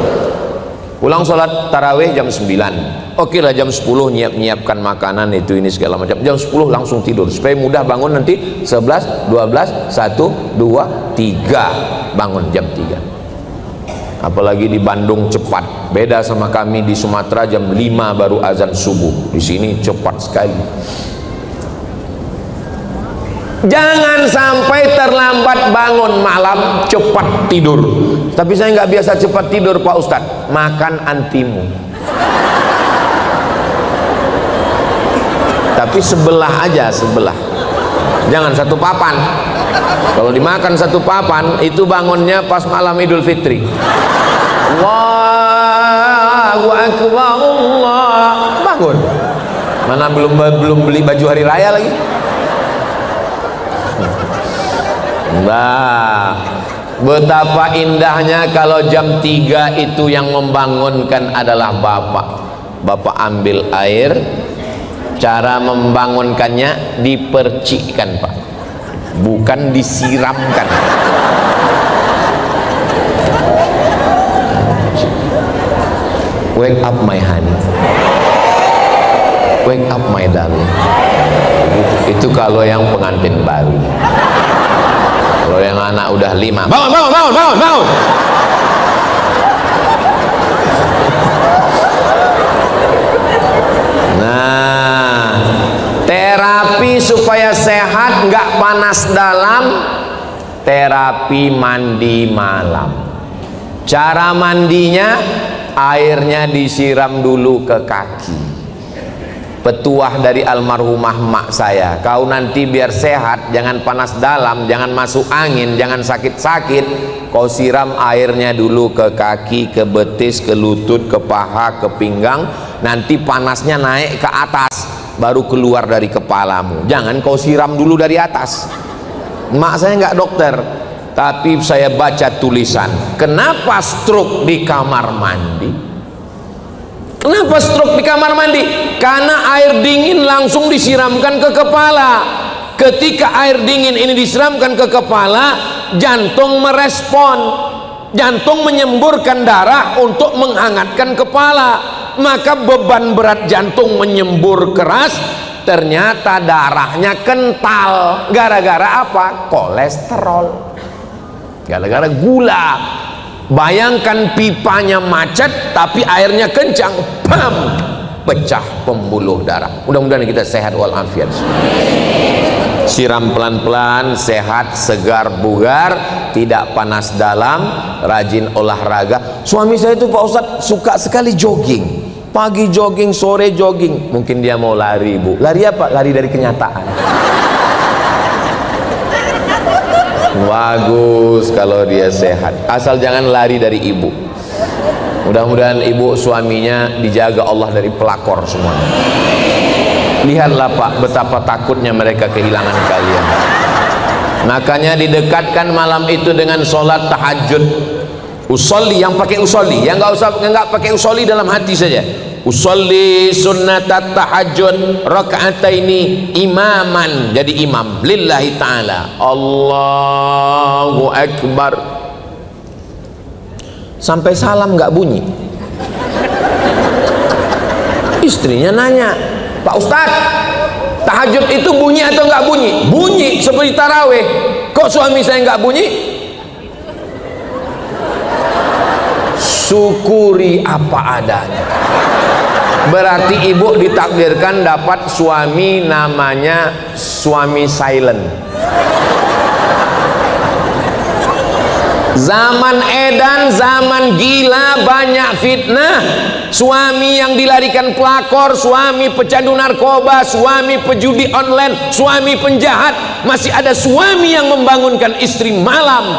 Pulang sholat tarawih jam 9, oke lah jam 10 nyiapkan makanan itu ini segala macam. Jam 10 langsung tidur supaya mudah bangun nanti 11, 12, 1, 2, 3 bangun jam 3. Apalagi di Bandung cepat, beda sama kami di Sumatera jam 5 baru azan subuh. Di sini cepat sekali. Jangan sampai terlambat bangun malam, cepat tidur. Tapi saya nggak biasa cepat tidur Pak Ustadz, makan antimu. Tapi sebelah aja, sebelah. Jangan satu papan. Kalau dimakan satu papan, itu bangunnya pas malam Idul Fitri. Allahu Akbar, Allah. Bangun. Mana belum beli baju hari raya lagi. Nah, betapa indahnya kalau jam 3 itu yang membangunkan adalah bapak. Bapak ambil air, cara membangunkannya dipercikkan Pak, bukan disiramkan. Wake up my honey, wake up my darling. Itu kalau yang pengantin baru. Kalau yang anak udah 5, bangun, bangun, bangun, bangun, bangun. Nah, terapi supaya sehat, nggak panas dalam, terapi mandi malam. Cara mandinya, airnya disiram dulu ke kaki. Petuah dari almarhumah mak saya, kau nanti biar sehat, jangan panas dalam, jangan masuk angin, jangan sakit-sakit, kau siram airnya dulu ke kaki, ke betis, ke lutut, ke paha, ke pinggang, nanti panasnya naik ke atas, baru keluar dari kepalamu. Jangan kau siram dulu dari atas. Mak saya nggak dokter, tapi saya baca tulisan, kenapa stroke di kamar mandi? Kenapa stroke di kamar mandi? Karena air dingin langsung disiramkan ke kepala. Ketika air dingin ini disiramkan ke kepala, jantung merespon, jantung menyemburkan darah untuk menghangatkan kepala, maka beban berat jantung menyembur keras, ternyata darahnya kental. Gara-gara apa? Kolesterol, gara-gara gula. Bayangkan pipanya macet tapi airnya kencang, bam, pecah pembuluh darah. Mudah-mudahan kita sehat walafiat. Siram pelan-pelan, sehat, segar, bugar, tidak panas dalam, rajin olahraga. Suami saya itu Pak Ustadz suka sekali jogging, pagi jogging, sore jogging. Mungkin dia mau lari, Bu. Lari apa? Lari dari kenyataan. Bagus kalau dia sehat, asal jangan lari dari ibu. Mudah-mudahan ibu suaminya dijaga Allah dari pelakor semuanya. Lihatlah Pak, betapa takutnya mereka kehilangan kalian. Makanya didekatkan malam itu dengan sholat tahajud. Usolli, yang pakai usolli, yang nggak pakai usolli dalam hati saja. Usolli sunnatat tahajud raka'ataini imaman, jadi imam lillahi ta'ala. Allahu Akbar. Sampai salam nggak bunyi. Istrinya nanya, Pak Ustadz, tahajud itu bunyi atau nggak bunyi? Bunyi seperti taraweh. Kok suami saya nggak bunyi? Syukuri apa adanya. Berarti ibu ditakdirkan dapat suami namanya suami silent. Zaman edan, zaman gila, banyak fitnah. Suami yang dilarikan pelakor, suami pecandu narkoba, suami pejudi online, suami penjahat. Masih ada suami yang membangunkan istri malam.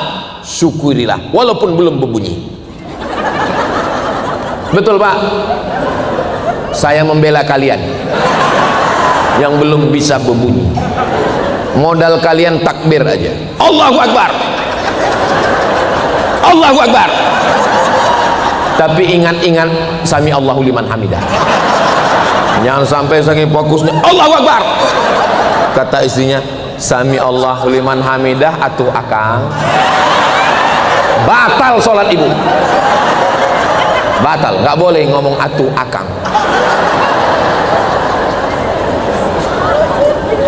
Syukurilah walaupun belum berbunyi. Betul Pak? Saya membela kalian yang belum bisa berbunyi. Modal kalian takbir aja. Allahu Akbar, Allahu Akbar. Tapi ingat-ingat sami Allahu liman hamidah. Jangan sampai saking fokusnya Allahu Akbar, kata istrinya sami Allahu liman hamidah atuh akang. Batal sholat ibu, batal, nggak boleh ngomong atuh akang.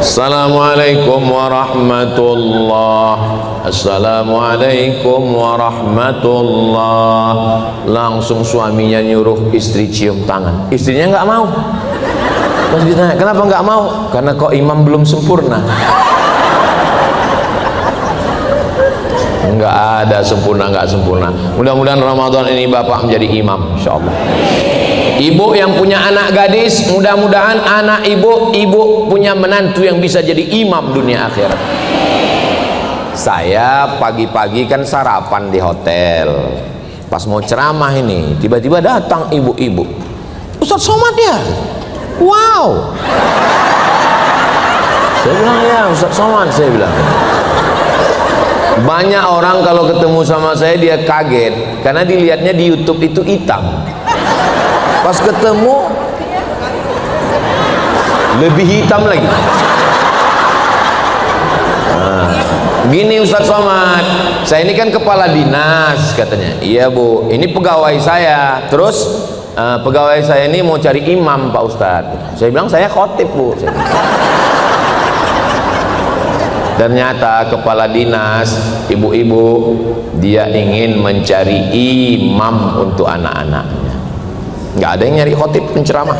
Assalamualaikum warahmatullah. Assalamualaikum warahmatullah. Langsung suaminya nyuruh istri cium tangan. Istrinya nggak mau. Terus ditanya, kenapa nggak mau? Karena kok imam belum sempurna. Nggak ada sempurna nggak sempurna. Mudah-mudahan Ramadan ini Bapak menjadi imam, insyaallah. Ibu yang punya anak gadis, mudah-mudahan anak ibu punya menantu yang bisa jadi imam dunia akhirat. Saya pagi-pagi kan sarapan di hotel, pas mau ceramah ini tiba-tiba datang ibu-ibu, Ustadz Somad ya? Wow. Saya bilang ya Ustadz Somad, saya bilang. Banyak orang kalau ketemu sama saya dia kaget karena dilihatnya di YouTube itu hitam. Pas ketemu lebih hitam lagi. Nah, gini Ustadz Somad, saya ini kan kepala dinas katanya. Iya Bu, ini pegawai saya. Terus pegawai saya ini mau cari imam Pak Ustadz. Saya bilang saya khotib Bu. Ternyata kepala dinas ibu-ibu dia ingin mencari imam untuk anak-anaknya. Nggak ada yang nyari khotib penceramah.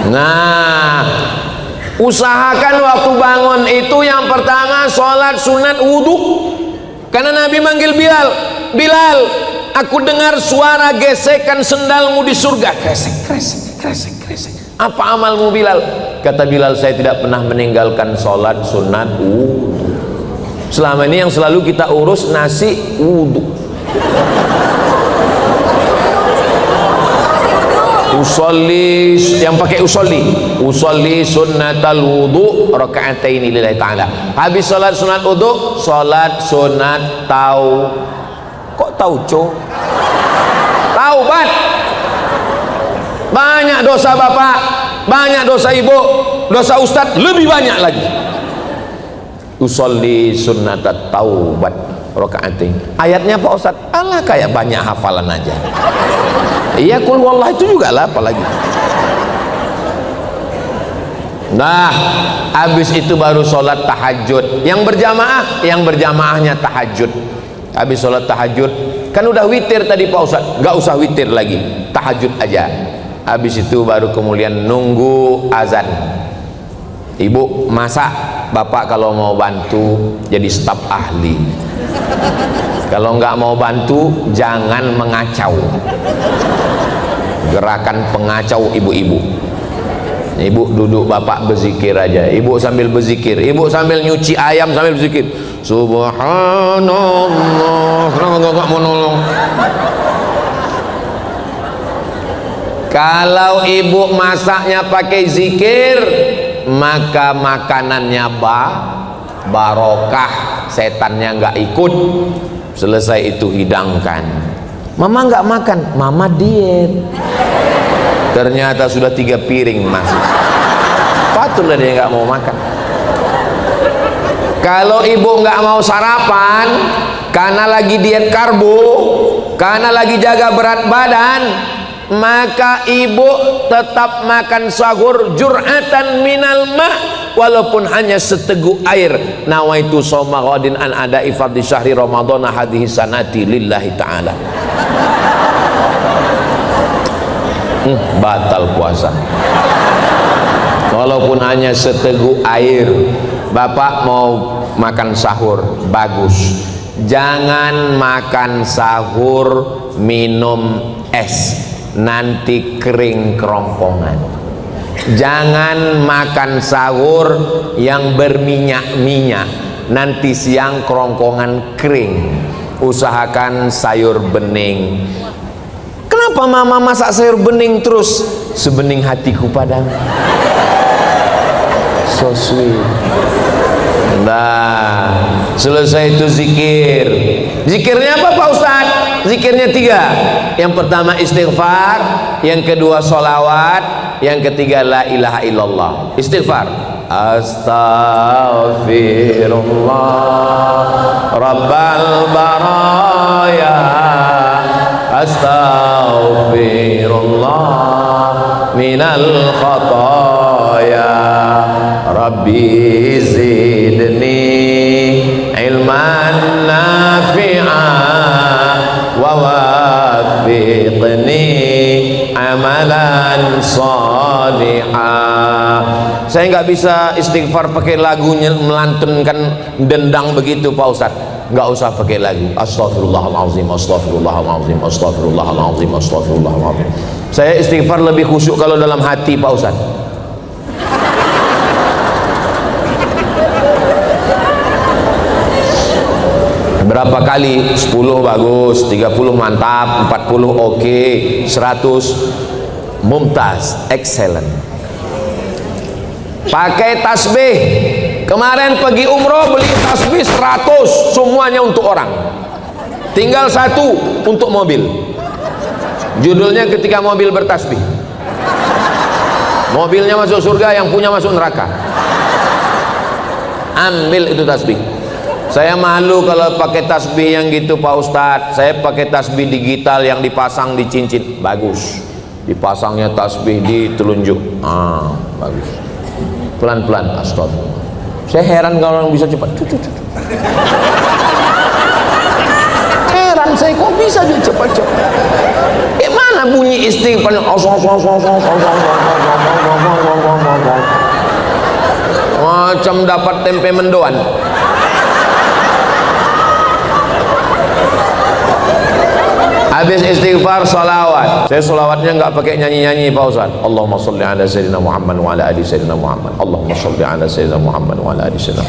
Nah, usahakan waktu bangun itu yang pertama sholat sunat wudhu. Karena Nabi manggil Bilal, Bilal, aku dengar suara gesekan sendalmu di surga. Kresek, kresek, kresek, kresek. Apa amalmu Bilal? Kata Bilal, saya tidak pernah meninggalkan sholat sunat wudhu. Selama ini yang selalu kita urus nasi wudhu. Usolli, yang pakai usolli sunnatal wudu raka'ataini lillahi ta'ala. Habis salat sunat wudu, salat sunat kok tauco? Taubat. Banyak dosa bapak, banyak dosa ibu, dosa ustadz lebih banyak lagi. Usolli sunnatat taubat raka'atain. Ayatnya Pak Ustadz, alah kayak banyak hafalan aja. Iya, kul wallah itu juga lah, apalagi. Nah, habis itu baru sholat tahajud. Yang berjamaahnya tahajud. Habis sholat tahajud, kan udah witir tadi Pak Ustadz, nggak usah witir lagi, tahajud aja. Habis itu baru kemudian nunggu azan. Ibu masak, bapak kalau mau bantu jadi staf ahli. Kalau nggak mau bantu jangan mengacau. Gerakan pengacau ibu-ibu. Ibu duduk, bapak berzikir aja. Ibu sambil berzikir, ibu sambil nyuci ayam sambil berzikir. Subhanallah. Nggak mau nolong. Kalau ibu masaknya pakai zikir, maka makanannya barokah, setannya nggak ikut. Selesai itu hidangkan. Mama nggak makan, mama diet. Ternyata sudah 3 piring masuk. Patutlah dia nggak mau makan. Kalau ibu nggak mau sarapan karena lagi diet karbo, karena lagi jaga berat badan, maka ibu tetap makan sahur jur'atan minal ma', walaupun hanya seteguk air. Nawaitu shauma ghadin an ada'i fardhi syahri ramadhana hadhihi sanati lillahi ta'ala. Batal puasa walaupun hanya seteguk air. Bapak mau makan sahur, bagus. Jangan makan sahur minum es, nanti kering kerongkongan. Jangan makan sahur yang berminyak-minyak, nanti siang kerongkongan kering. Usahakan sayur bening. Kenapa mama masak sayur bening terus? Sebening hatiku padamu. So sweet. Nah, selesai itu zikir. Zikirnya apa Pak Ustadz? Zikirnya 3. Yang pertama istighfar, yang kedua sholawat, yang ketiga la ilaha illallah. Istighfar. Astaghfirullah Rabbal baraya, astaghfirullah minal khataya, Rabbi zidni ilman nafi'a wa wafiqni amalan salihah. Saya nggak bisa istighfar pakai lagunya melantunkan dendang begitu Pak Ustadz. Nggak usah pakai lagu. Astaghfirullahaladzim, astaghfirullahaladzim, astaghfirullahaladzim, astaghfirullahaladzim. Saya istighfar lebih khusyuk kalau dalam hati Pak Ustadz. Berapa kali? 10 bagus, 30 mantap, 40 oke, 100 mumtaz, excellent. Pakai tasbih. Kemarin pergi umroh beli tasbih 100, semuanya untuk orang. Tinggal 1 untuk mobil. Judulnya ketika mobil bertasbih. Mobilnya masuk surga, yang punya masuk neraka. Ambil itu tasbih. Saya malu kalau pakai tasbih yang gitu Pak Ustadz. Saya pakai tasbih digital yang dipasang di cincin. Bagus. Dipasangnya tasbih di telunjuk. Bagus. Pelan-pelan. Astagfirullah. Saya heran kalau orang bisa cepat. Heran saya kok bisa dia cepat-cepat. Gimana bunyi istighfar? Macam dapat tempe mendoan. Habis istighfar salawat. Saya salawatnya nggak pakai nyanyi-nyanyi Pak Ustaz. Allahumma sholli ala sayyidina Muhammad wa ala ali sayyidina Muhammad. Allahumma sholli ala sayyidina Muhammad wa ala ali sayyidina.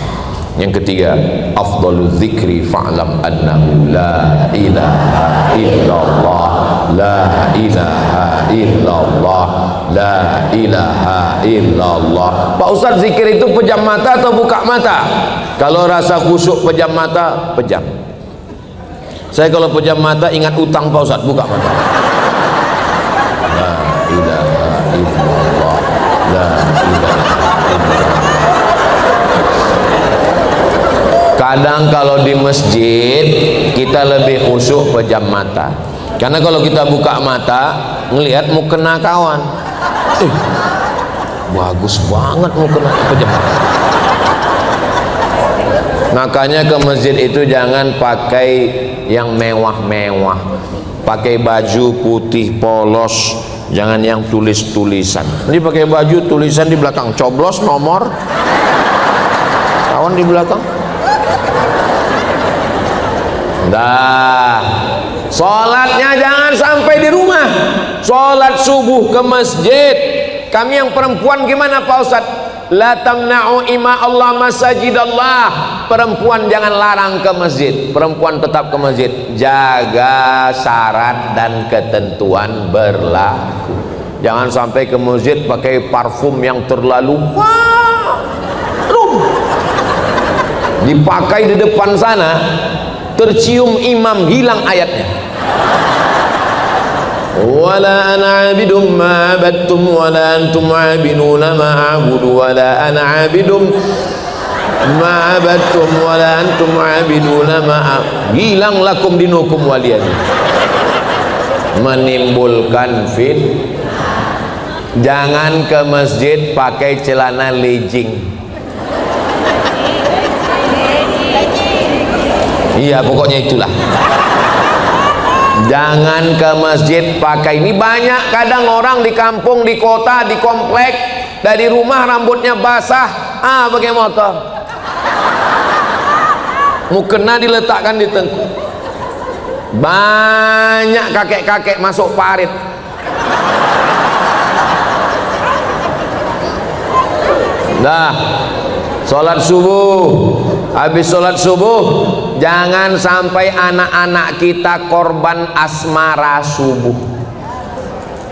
Yang ketiga, afdalu dzikri fa'lam annahu la ilaha illallah, la ilaha illallah, la ilaha illallah. Pak Ustaz, zikir itu pejam mata atau buka mata? Kalau rasa khusyuk pejam mata, pejam. Saya kalau pejam mata ingat utang Pak Ustaz, buka mata. La ilaha illallah, la ilaha illallah. Kadang kalau di masjid kita lebih khusyuk pejam mata. Karena kalau kita buka mata ngelihat mau kena kawan. Bagus banget mau kena pejam mata. Makanya ke masjid itu jangan pakai yang mewah-mewah, pakai baju putih polos, jangan yang tulis-tulisan. Ini pakai baju tulisan di belakang, coblos nomor kawan di belakang. Dah, sholatnya jangan sampai di rumah. Sholat subuh ke masjid. Kami yang perempuan gimana Pak Ustadz? La tamna'u ima Allah masajidallah. Perempuan jangan larang ke masjid. Perempuan tetap ke masjid. Jaga syarat dan ketentuan berlaku. Jangan sampai ke masjid pakai parfum yang terlalu harum. Dipakai di depan sana, tercium imam, hilang ayatnya. Wala ana abidum ma abattum wala antum abiduna ma a'budu wala ana abidum ma abattum wala antum abiduna ma hilang lakum dinukum waliyad. Menimbulkan jangan ke masjid pakai celana legging. Iya, pokoknya itulah. Jangan ke masjid pakai ini. Banyak kadang orang di kampung, di kota, di komplek, dari rumah rambutnya basah, pakai motor. Mukena diletakkan di tengkuk. Banyak kakek-kakek masuk parit. Dah, sholat subuh. Habis sholat subuh, jangan sampai anak-anak kita korban asmara subuh.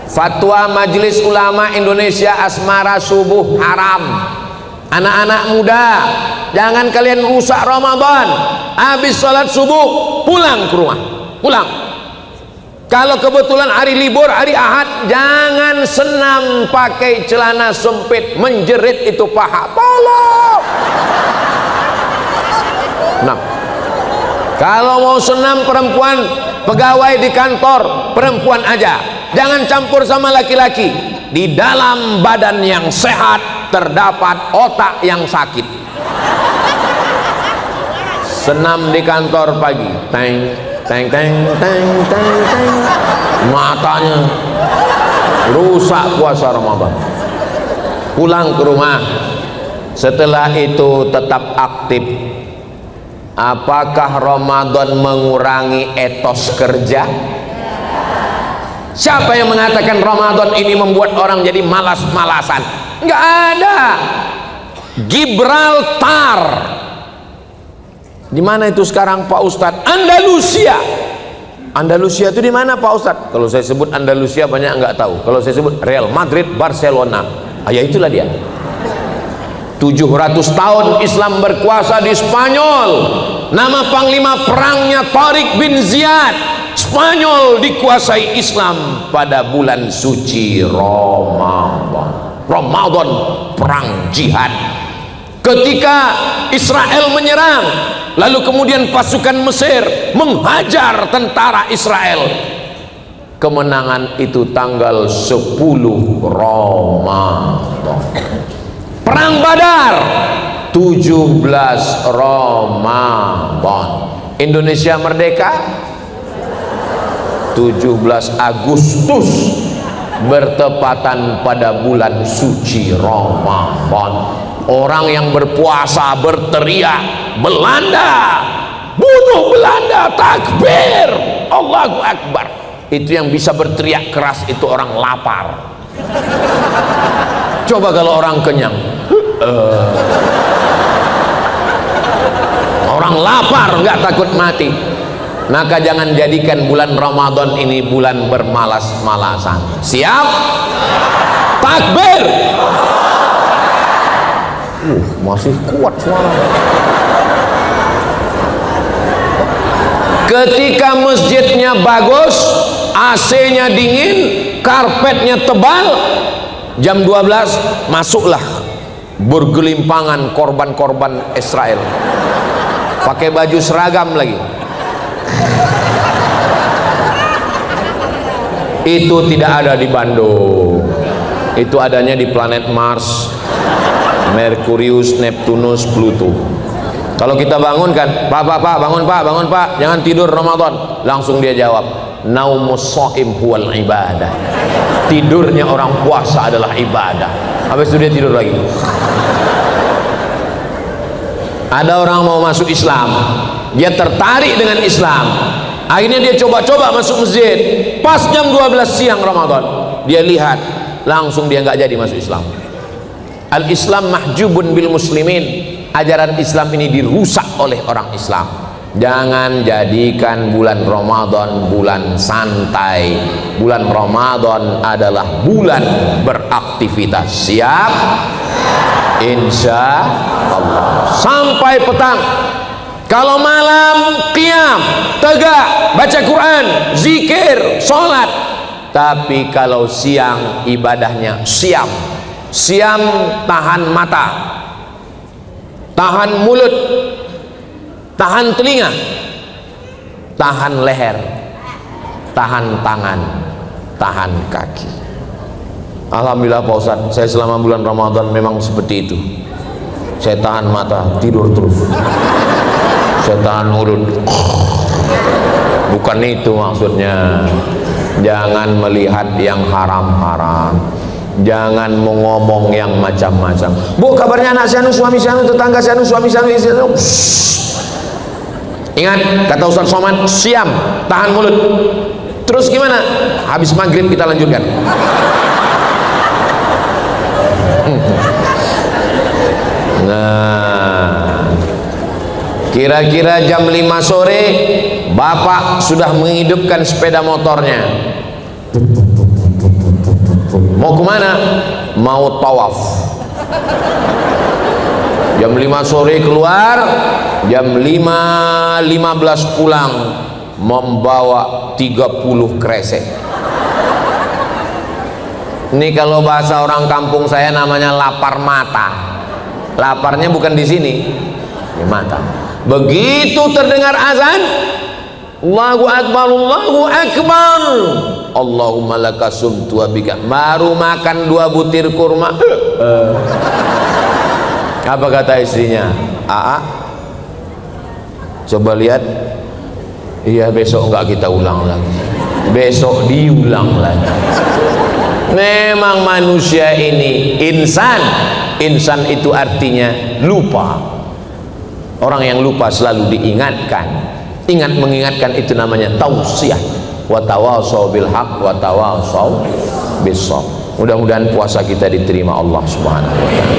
Fatwa Majelis Ulama Indonesia, asmara subuh haram. Anak-anak muda, jangan kalian rusak Ramadan. Habis sholat subuh, pulang ke rumah. Pulang. Kalau kebetulan hari libur, hari Ahad, jangan senam pakai celana sempit, menjerit itu paha. Tolong. Nah, kalau mau senam perempuan, pegawai di kantor perempuan aja, jangan campur sama laki-laki. Di dalam badan yang sehat terdapat otak yang sakit. Senam di kantor pagi, teng teng teng teng teng teng, matanya rusak puasa Ramadan. Pulang ke rumah, setelah itu tetap aktif. Apakah Ramadan mengurangi etos kerja? Siapa yang mengatakan Ramadan ini membuat orang jadi malas-malasan? Enggak ada. Gibraltar. Di mana itu sekarang Pak Ustadz? Andalusia. Andalusia itu di mana Pak Ustadz? Kalau saya sebut Andalusia banyak nggak tahu. Kalau saya sebut Real Madrid, Barcelona, ya itulah dia. 700 tahun Islam berkuasa di Spanyol. Nama panglima perangnya Tariq bin Ziyad. Spanyol dikuasai Islam pada bulan suci Ramadan. Ramadan, perang jihad. Ketika Israel menyerang, lalu kemudian pasukan Mesir menghajar tentara Israel. Kemenangan itu tanggal 10 Ramadan. Perang Badar 17 Ramadan. Indonesia merdeka 17 Agustus, bertepatan pada bulan suci Ramadan. Orang yang berpuasa berteriak, Belanda, bunuh Belanda, takbir, Allahu Akbar. Itu yang bisa berteriak keras itu orang lapar. Coba kalau orang kenyang, orang lapar nggak takut mati. Maka jangan jadikan bulan Ramadan ini bulan bermalas-malasan. Siap? Takbir. Masih kuat suara. Ketika masjidnya bagus, AC-nya dingin, karpetnya tebal, jam 12 masuklah bergelimpangan korban-korban Israel. Pakai baju seragam lagi. Itu tidak ada di Bandung. Itu adanya di planet Mars, Merkurius, Neptunus, Pluto. Kalau kita bangunkan, Pak, bangun Pak, jangan tidur Ramadan. Langsung dia jawab, naumus shaim huwal ibadah. Tidurnya orang puasa adalah ibadah. Habis itu dia tidur lagi. Ada orang mau masuk Islam, dia tertarik dengan Islam, akhirnya dia coba-coba masuk masjid. Pas jam 12 siang Ramadan, dia lihat, langsung dia nggak jadi masuk Islam. Al-Islam mahjubun bil muslimin. Ajaran Islam ini dirusak oleh orang Islam. Jangan jadikan bulan Ramadan bulan santai. Bulan Ramadan adalah bulan beraktivitas. Siap? Insya Allah. Sampai petang. Kalau malam qiyam, tegak, baca Quran, zikir, sholat. Tapi kalau siang ibadahnya siam. Siam tahan mata, tahan mulut, tahan telinga, tahan leher, tahan tangan, tahan kaki. Alhamdulillah Pak Ustadz, saya selama bulan Ramadan memang seperti itu. Saya tahan mata, tidur terus. Saya tahan mulut. Bukan itu maksudnya. Jangan melihat yang haram-haram. Jangan mengomong yang macam-macam. Bu, kabarnya anak saya suami saya tetangga saya suami saya istri saya. Ingat kata Ustaz Somad, siam, tahan mulut. Terus gimana? Habis maghrib kita lanjutkan. Nah, kira-kira jam 5 sore bapak sudah menghidupkan sepeda motornya. Mau kemana? Mau tawaf. Jam 5 sore keluar, jam 5.15 pulang, membawa 30 kresek. Ini kalau bahasa orang kampung saya namanya lapar mata. Laparnya bukan di sini, di mata. Begitu terdengar azan, Allahu Akbar, Allahu Akbar, Allahumma laka sumtu wa bika. Baru makan 2 butir kurma. Apa kata istrinya? Aa, coba lihat. Iya, besok enggak kita ulang lagi. Besok diulang lagi. Memang manusia ini insan. Insan itu artinya lupa. Orang yang lupa selalu diingatkan. Ingat mengingatkan itu namanya tausiah. Wa tawasau bil haq wa tawasau bis sabr. Mudah-mudahan puasa kita diterima Allah Subhanahu wa taala.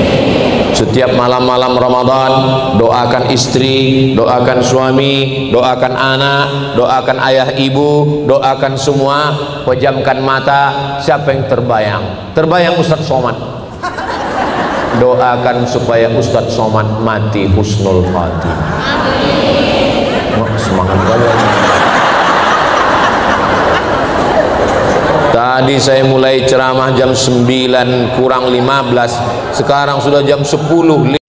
Setiap malam-malam Ramadan doakan istri, doakan suami, doakan anak, doakan ayah ibu, doakan semua. Pejamkan mata. Siapa yang terbayang? Terbayang Ustaz Somad. Doakan supaya Ustaz Somad mati husnul khatimah. Semangat kalian. Tadi saya mulai ceramah jam 9 kurang 15, sekarang sudah jam 10.